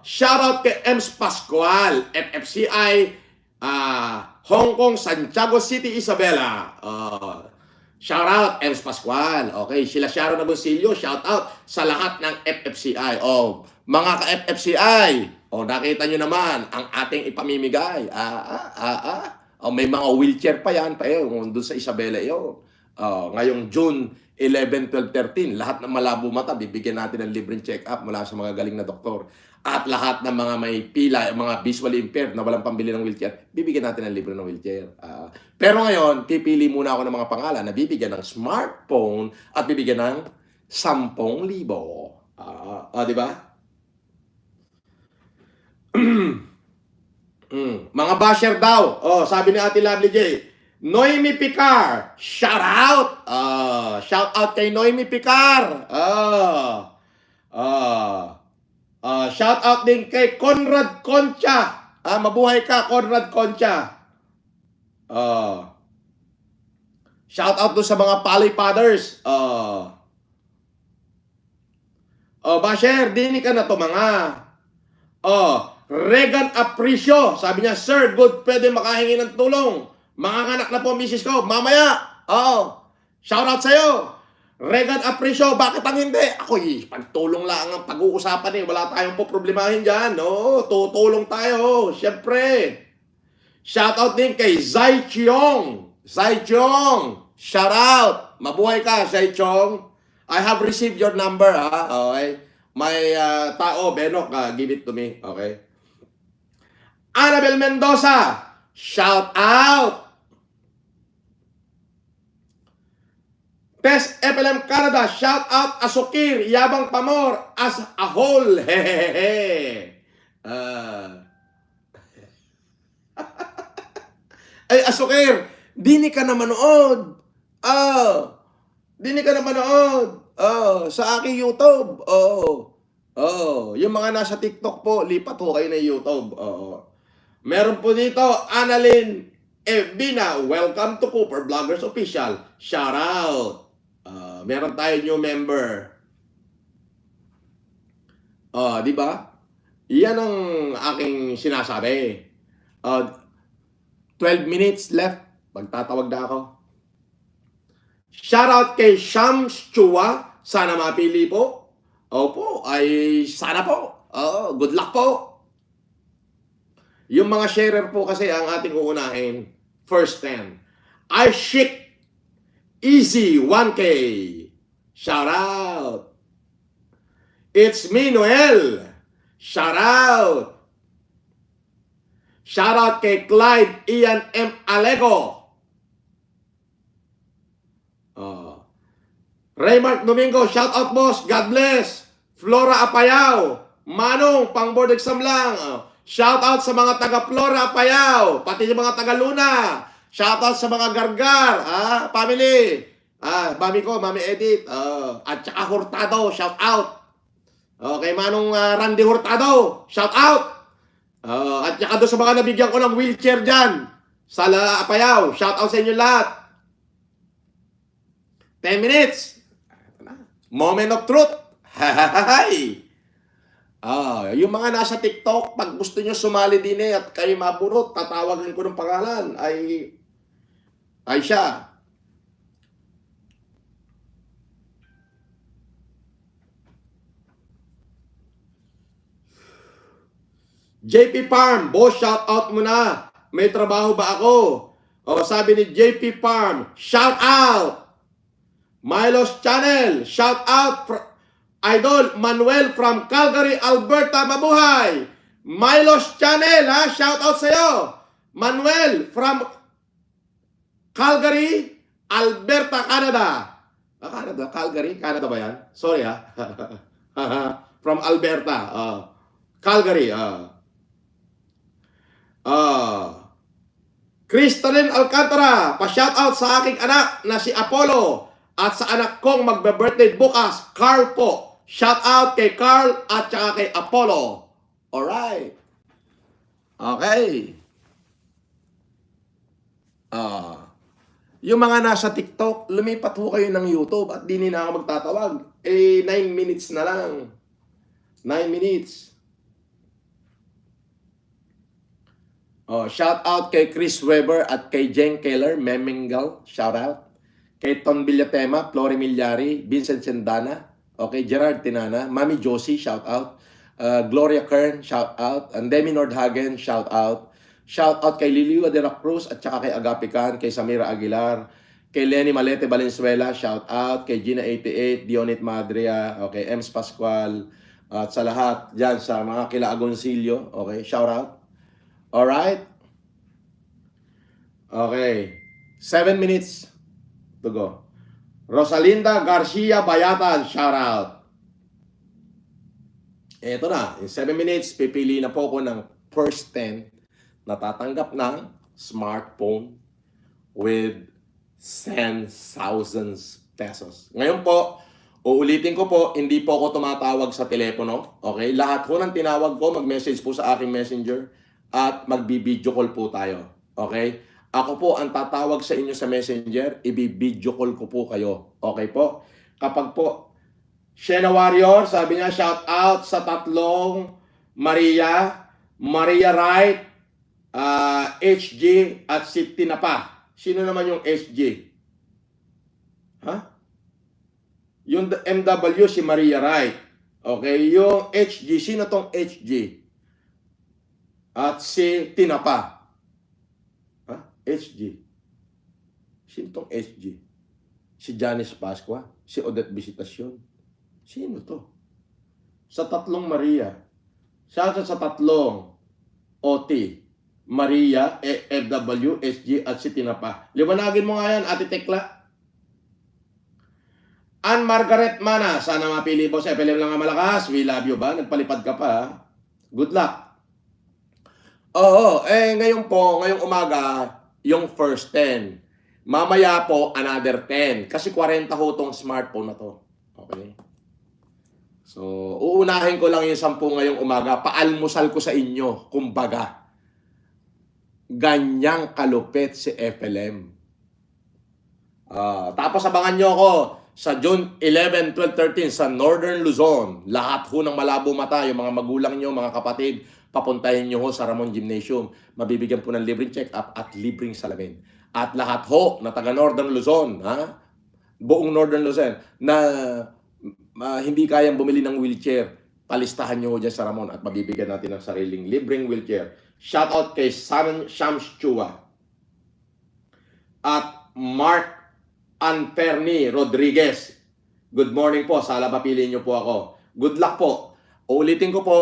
Shoutout kay Ems Pascual, FFCI, Hong Kong, Santiago City, Isabela. Shoutout, Ems Pascual. Okay, sila Sharon Agoncillo, shoutout sa lahat ng FFCI. Mga ka-FFCI, nakita nyo naman ang ating ipamimigay. May mga wheelchair pa yan, doon sa Isabela yun. Ngayong June 11, 12, 13, lahat ng malabo mata, bibigyan natin ng libreng check-up mula sa mga galing na doktor. At lahat ng mga may pila, mga visually impaired na walang pambili ng wheelchair, bibigyan natin ng libre ng wheelchair. Pero ngayon, pipili muna ako ng mga pangalan na bibigyan ng smartphone at bibigyan ng 10,000. Di ba? Mga basher daw. Sabi ni Ate Lovely J, Noemi Picar, shout out. Shout out kay Noemi Picar. Shout out din kay Conrad Concha. Mabuhay ka, Conrad Concha. Shout out doon sa mga Pali Fathers. Basher, dini ka na to mga. Regan Apricio, sabi niya, Sir, good, pwede makahingi ng tulong. Mga anak na po, misis ko, mamaya. Shout out sa'yo. Regan Apricio, bakit ang hindi? Ako, pagtulong lang ang pag-uusapan wala tayong poproblemahin dyan. Tutulong tayo, syempre. Shout out din kay Zai Chiong. Zai Chiong, shout out. Mabuhay ka, Zai Chiong. I have received your number, Okay. May tao, Benok, give it to me. Okay. Annabel Mendoza, shout out. Tess FLM Canada, shout out Asukir, Yabang Pamor, as a whole. Ay, Asukir, dini ka na manood. Dini ka na manood. Sa aking YouTube. Yung mga nasa TikTok po, lipat ho kayo na YouTube. Meron po dito, Annalyn Evina, welcome to Cooper Vloggers Official. Shout out. Meron tayo new member. Di ba? Iyan ang aking sinasabi. 12 minutes left. Magtatawag na ako. Shout out kay Shams Chua. Sana mapili po. Opo, ay sana po. Good luck po. Yung mga sharer po kasi ang ating uunahin. First 10. Ashik Easy 1K. Shout out. It's me, Noel. Shout out. Shout out kay Clyde Ian M. Alego. Raymark Domingo, shout out boss. God bless. Flora Apayao. Manong, pang board exam lang. Shout out sa mga taga Flora Apayao. Pati yung mga taga Luna. Shout out sa mga Gargar. Family. Mami ko, Mami Edith. At saka Hurtado, shout out. Kay Manong Randy Hurtado, shout out. At saka doon sa mga nabigyan ko ng wheelchair dyan. Sa Apayao, shout out sa inyo lahat. 10 minutes. Moment of truth. Yung mga nasa TikTok, pag gusto nyo sumali din at kayo maburot, tatawagan ko ng pangalan ay siya. JP Farm, boss, shout out mo na. May trabaho ba ako? Sabi ni JP Farm, shout out. Milo's Channel, shout out Idol Manuel from Calgary, Alberta, mabuhay. Milo's Channel, shout out sa'yo. Manuel from Calgary, Alberta, Canada. Canada, Calgary, Canada ba yan? Sorry from Alberta, Calgary. Crystalline Alcantara, pa-shout out sa aking anak na si Apollo. At sa anak kong magbe-birthday bukas, Carl po. Shout out kay Carl at saka kay Apollo. Alright. Okay. Yung mga nasa TikTok, lumipat ho kayo ng YouTube at di na ako magtatawag. 9 minutes na lang. 9 minutes. Shout out kay Chris Weber at kay Jen Keller, Memingal, shout out. Kay Ton Villatema, Flory Milyari, Vincent Sendana, okay, Gerard Tinana, Mami Josie, shout out. Gloria Kern, shout out. And Demi Nordhagen, shout out. Shout out kay Liliwa de la Cruz at saka kay Agapi Khan, kay Samira Aguilar, kay Lenny Malete Valenzuela, shout out. Kay Gina88, Dionit Madria, okay, Ems Pascual, at sa lahat dyan, sa mga kila Agoncillo, okay, shout out. Alright? Okay. 7 minutes to go. Rosalinda Garcia Bayatan, shout out. Ito na, in 7 minutes, pipili na po ko ng first 10 na tatanggap ng smartphone with 10,000 pesos. Ngayon po, uulitin ko po, hindi po ako tumatawag sa telepono. Okay? Lahat po ng tinawag ko, mag-message po sa aking messenger at magbi-video call po tayo. Okay? Ako po ang tatawag sa inyo sa messenger, i-video call ko po kayo. Okay po? Kapag po, Shena Warrior, sabi niya, shout out sa tatlong Maria Wright, HG, at si Tinapa. Sino naman yung HG? Ha? Yung MW, si Maria Wright. Okay, yung HG, sino tong HG? At si Tinapa. Ha? HG. Sino tong HG? Si Janice Pascua? Si Odette Visitacion? Sino to? Sa tatlong Maria. Sa tatlong OT. Maria, FW, SG, at si Tinapa. Liwanagin mo nga yan, Ate Tekla. Ann Margaret Mana, sana mapili po sa FLM lang ang malakas. We love you ba? Nagpalipad ka pa. Good luck. Oo, ngayon po, ngayong umaga, yung first 10. Mamaya po, another 10. Kasi 40 ho tong smartphone na to. Okay? So, uunahin ko lang yung 10 ngayong umaga. Paalmusal ko sa inyo, kumbaga. Ganyang kalupit si FLM. Tapos abangan nyo ako sa June 11, 12, 13 sa Northern Luzon. Lahat ho ng malabo mata, yung mga magulang nyo, mga kapatid, papuntahin nyo ho sa Ramon Gymnasium. Mabibigyan po ng libreng check-up at libreng salamin. At lahat ho na taga Northern Luzon, buong Northern Luzon, na hindi kayang bumili ng wheelchair, palistahan nyo ho dyan sa Ramon at mabibigyan natin ng sariling libreng wheelchair. Shout out kay Shams Chua at Mark Anferni Rodriguez. Good morning po. Sala papili nyo po ako. Good luck po. Uulitin ko po,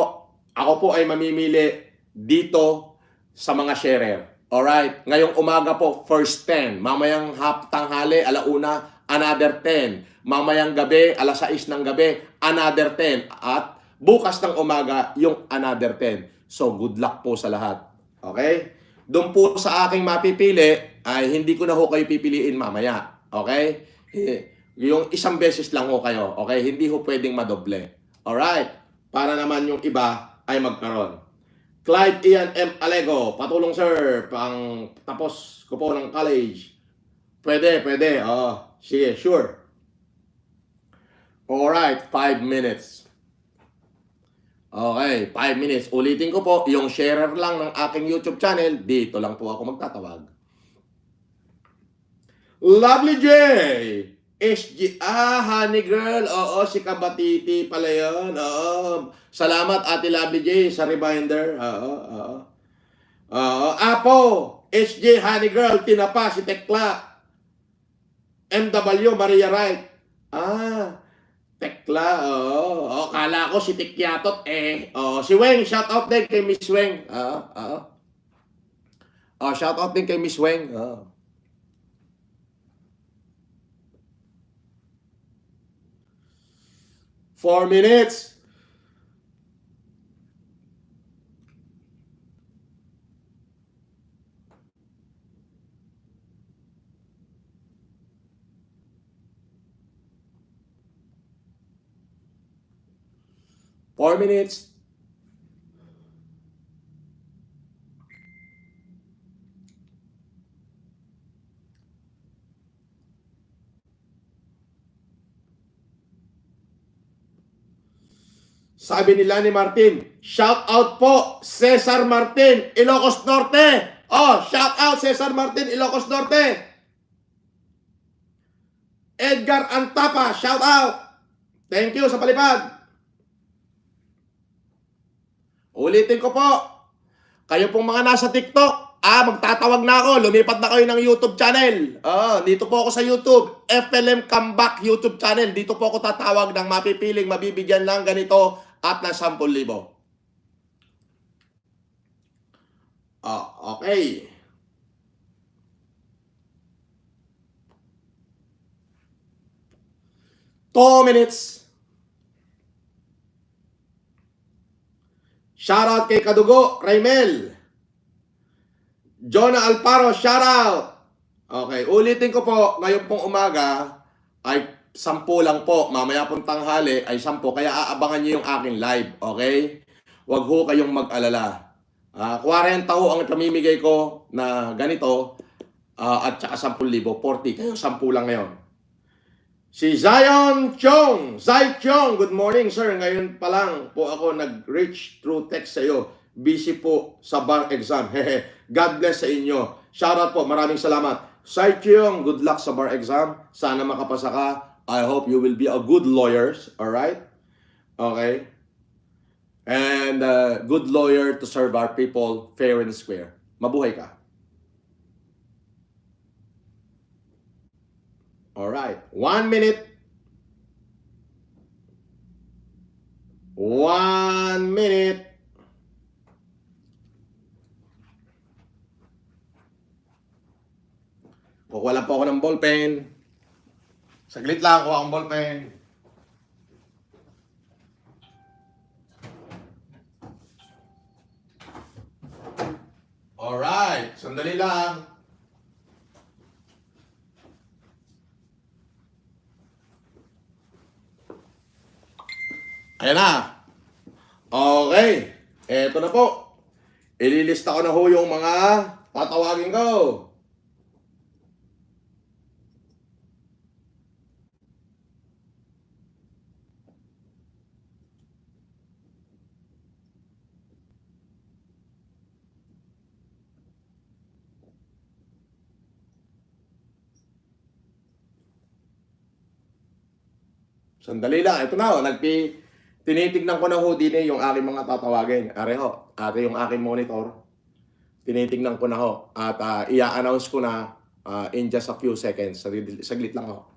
ako po ay mamimili dito sa mga sharer. Alright? Ngayong umaga po, first 10. Mamayang tanghali, alauna, another 10. Mamayang gabi, alas 6 ng gabi, another 10. At bukas ng umaga, yung another 10. So, good luck po sa lahat. Okay? Doon po sa aking mapipili, ay hindi ko na ho kayo pipiliin mamaya. Okay? Yung isang beses lang ho kayo. Okay? Hindi ho pwedeng madoble. Alright? Para naman yung iba ay magkaroon. Clyde Ian M. Alego, patulong sir, pang tapos ko po ng college. Pwede. Sige, sure. Alright, 5 minutes. Okay, 5 minutes. Ulitin ko po, yung sharer lang ng aking YouTube channel, dito lang po ako magtatawag. Lovely J! SG, honey girl. Oo, si Kabatiti pala yun. Oo. Salamat, Ate Lovely J, sa reminder. Oo. Apo, SG, honey girl, Tinapa, si Tekla. MW, Maria Wright. Tekla, oo. Kala ko si Tikyatot, si Weng, shout out din kay Miss Weng. Shout out din kay Miss Weng. 4 minutes. 4 minutes. Sabi nila ni Martin, shout out po, Cesar Martin, Ilocos Norte. Oh, shout out Cesar Martin, Ilocos Norte. Edgar Antapa, shout out. Thank you sa palipad. Ulitin ko po, kayo pong mga nasa TikTok, magtatawag na ako, lumipat na kayo ng YouTube channel. Dito po ako sa YouTube, FLM Comeback YouTube channel. Dito po ako tatawag ng mapipiling, mabibigyan lang ganito at ng 10,000. Okay. Two minutes. Shoutout kay Kadugo, Raymel. Jonah Alparo, shoutout. Okay, ulitin ko po, ngayon pong umaga ay 10 lang po. Mamaya pong tanghali ay 10. Kaya aabangan niyo yung aking live, okay? Huwag ho kayong mag-alala. 40 ho ang pamimigay ko na ganito at saka 10,000. 40. Kayo 10 lang ngayon. Si Zion Chong. Zai Chong, good morning sir. Ngayon pa lang po ako nag-reach through text sa iyo. Busy po sa bar exam. God bless sa inyo. Shoutout po. Maraming salamat. Zai Chong, good luck sa bar exam. Sana makapasa ka. I hope you will be a good lawyer. Alright? Okay? And good lawyer to serve our people fair and square. Mabuhay ka. Alright. 1 minute. 1 minute. Kukuha lang po ako ng ballpen. Saglit lang, kuha akong ballpen. Alright. Sandali lang. Ayan na. Okay. Eto na po. Ililista ko na ho yung mga tatawagin ko. Sandali lang. Ito na ho. Tinitignan ko na ho din yung aking mga tatawagin. Are ho. Are yung aking monitor. Tinitignan ko na ho. At i-announce ko na in just a few seconds. Saglit lang ho.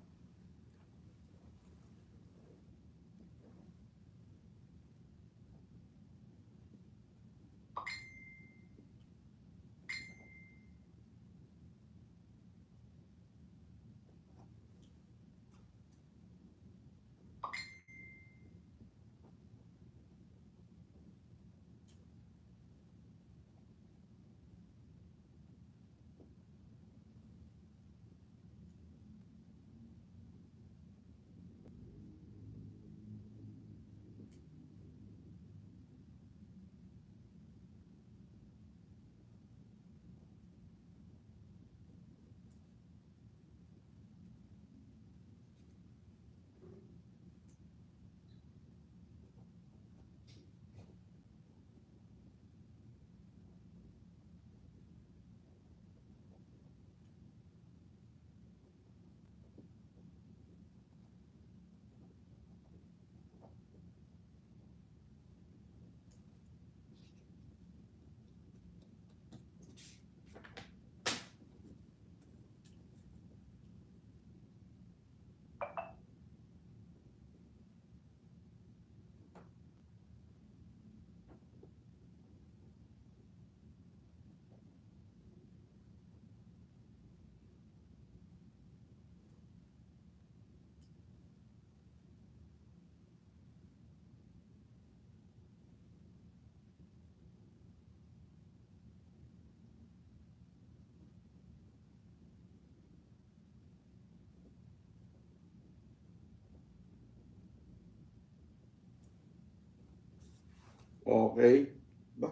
Okay. Ba?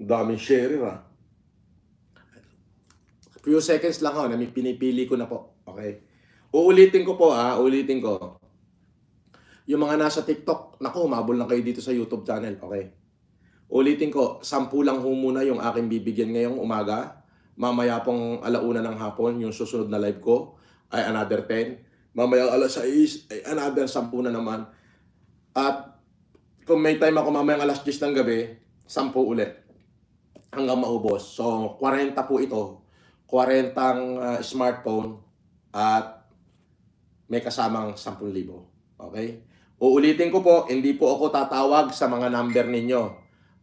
Ang daming sharer ah. Few seconds lang ako na pinipili ko na po. Okay. Uulitin ko po ulitin ko. Yung mga nasa TikTok, naku, umabol na kayo dito sa YouTube channel. Okay. Ulitin ko, 10 lang ho muna yung aking bibigyan ngayong umaga. Mamaya pong 1:00 ng hapon, yung susunod na live ko ay another 10. Mamaya 6:00 ay another 10 na naman. At kung may time ako mamaya 10:00 ng gabi, 10 ulit. Hanggang maubos. So, 40 po ito. 40 smartphone at may kasamang 10,000. Okay? Uulitin ko po, hindi po ako tatawag sa mga number ninyo.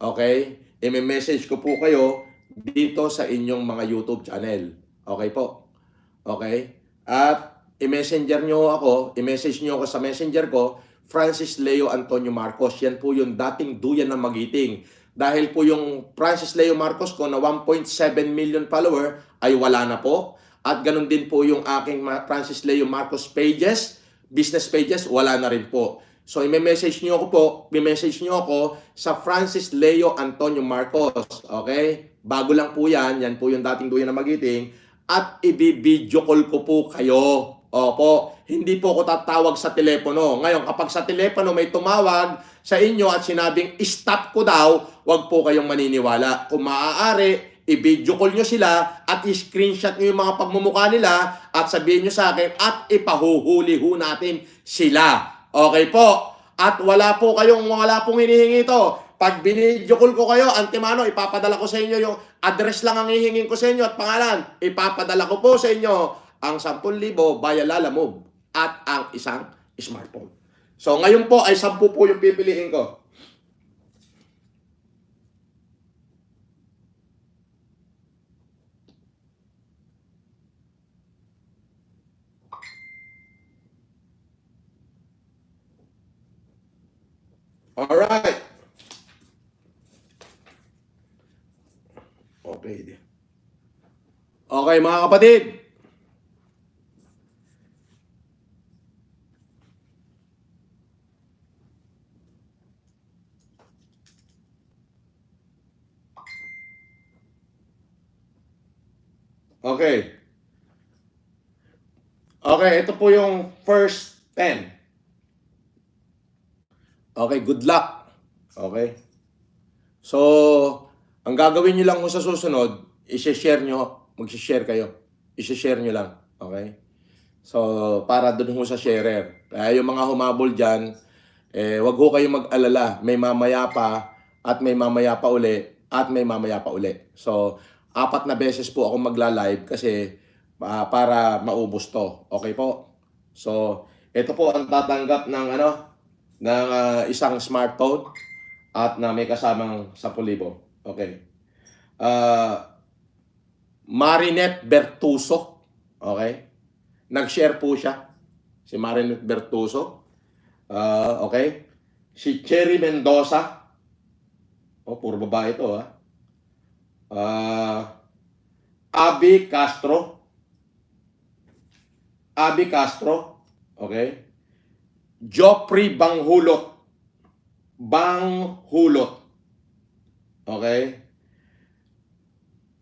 Okay? I-message ko po kayo dito sa inyong mga YouTube channel. Okay po? Okay? At i-messenger nyo ako, i-message nyo ako sa messenger ko, Francis Leo Antonio Marcos. Yan po yung dating duyan ng Magiting. Dahil po yung Francis Leo Marcos ko na 1.7 million follower ay wala na po. At ganun din po yung aking Francis Leo Marcos pages, business pages, wala na rin po. So, i-message nyo ako po, i-message nyo ako sa Francis Leo Antonio Marcos. Okay? Bago lang po yan. Yan po yung dating duyan ng Magiting. At i-video call ko po kayo. Opo, hindi po ako tatawag sa telepono. Ngayon, kapag sa telepono may tumawag sa inyo at sinabing stop ko daw, wag po kayong maniniwala. Kung maaari, i-video call nyo sila at i-screenshot nyo yung mga pagmumukha nila at sabihin nyo sa akin at ipahuhuli ho natin sila. Okay po? At wala pong hinihingi ito. Pag binidyo call ko kayo, antemano, ipapadala ko sa inyo yung address lang ang hihingin ko sa inyo at pangalan. Ipapadala ko po sa inyo ang 10,000 via Lalamove at ang isang smartphone. So ngayon po ay 10 po yung pipiliin ko. Alright. Okay. Okay mga kapatid. Okay. Okay, ito po yung first 10. Okay, good luck. Okay. So, ang gagawin nyo lang mo sa susunod, i-share nyo, mag-share kayo. I-share nyo lang. Okay? So, para dun ho sa sharer. Kaya yung mga humabol dyan, wag ho kayong mag-alala. May mamaya pa, at may mamaya pa uli, at may mamaya pa uli. So, 4 na beses po ako magla-live kasi para maubos to. Okay po? So, ito po ang tatanggap ng isang smartphone at na may kasamang 10,000. Okay. Marinette Bertuso. Okay. Nag-share po siya. Si Marinette Bertuso. Okay. Si Cherry Mendoza. Puro babae ito Abby Castro. Abby Castro. Okay. Joffrey Banghulot. Banghulot. Okay.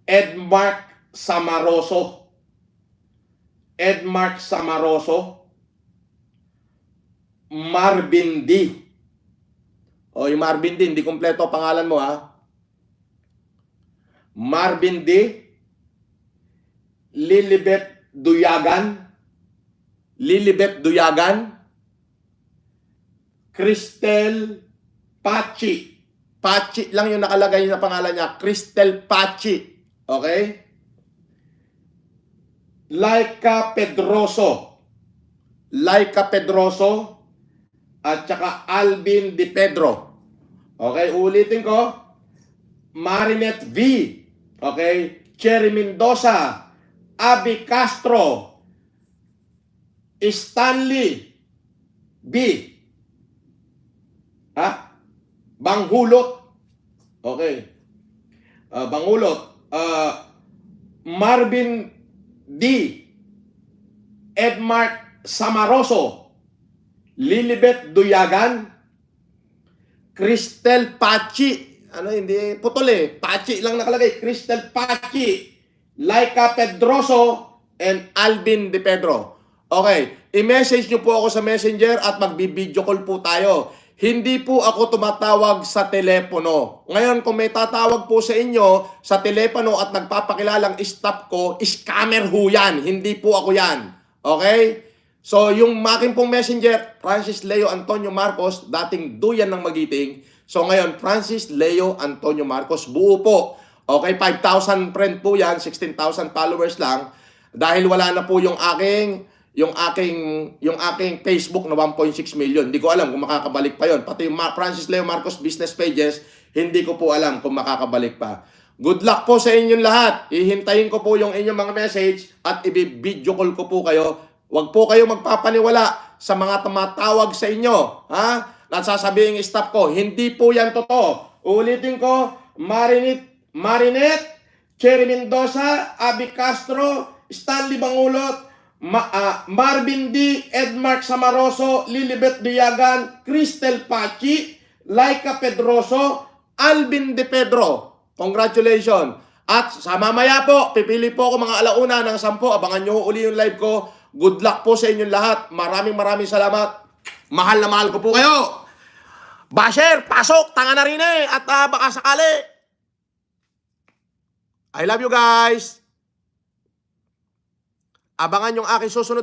Edmark Samaroso. Edmark Samaroso. Marvin D. Yung Marvin D, hindi kompleto pangalan mo Marvin D. Lilibet Duyagan. Lilibet Duyagan. Cristel Pachi. Pachi lang yung nakalagay na pangalan niya. Cristel Pachi. Okay? Laika Pedroso. Laika Pedroso. At saka Alvin Di Pedro. Okay? Ulitin ko. Marinette V. Okay? Cherry Mendoza. Abby Castro. Stanley B. Banghulot. Okay. Banghulot. Marvin D. Edmark Samaroso. Lilibet Duyagan. Cristel Pachi. Ano, hindi putol eh. Pachi lang nakalagay. Cristel Pachi, Laika Pedroso, and Alvin De Pedro. Okay, i-message nyo po ako sa Messenger at magbi-video call po tayo. Hindi po ako tumatawag sa telepono. Ngayon, kung may tatawag po sa inyo sa telepono at nagpapakilalang staff ko, scammer ho yan. Hindi po ako yan. Okay? So, yung aking pong Messenger, Francis Leo Antonio Marcos, dating duyan ng Magiting. So, ngayon, Francis Leo Antonio Marcos, buo po. Okay, 5,000 friend po yan, 16,000 followers lang. Dahil wala na po yung aking Facebook na 1.6 million. Hindi ko alam kung makakabalik pa yon. Pati yung Francis Leo Marcos business pages, hindi ko po alam kung makakabalik pa. Good luck po sa inyong lahat. Ihintayin ko po yung inyong mga message at i-video call ko po kayo. Huwag po kayo magpapaniwala sa mga tumatawag sa inyo. Ha? At sasabihin ng staff ko, hindi po yan totoo. Ulitin ko, Marinette, Cherry Mendoza, Abby Castro, Stanley Bangulot, Marvin D, Edmark Samaroso, Lilibet Diagan, Cristel Pachi, Laika Pedroso, Alvin De Pedro. Congratulations. At sa mamaya po, pipili po ako mga alauna ng 10. Abangan nyo uli yung live ko. Good luck po sa inyong lahat. Maraming salamat. Mahal na mahal ko po kayo. Basher, pasok, tanga na rin eh. At baka sakali. I love you guys. Abangan yung aking susunod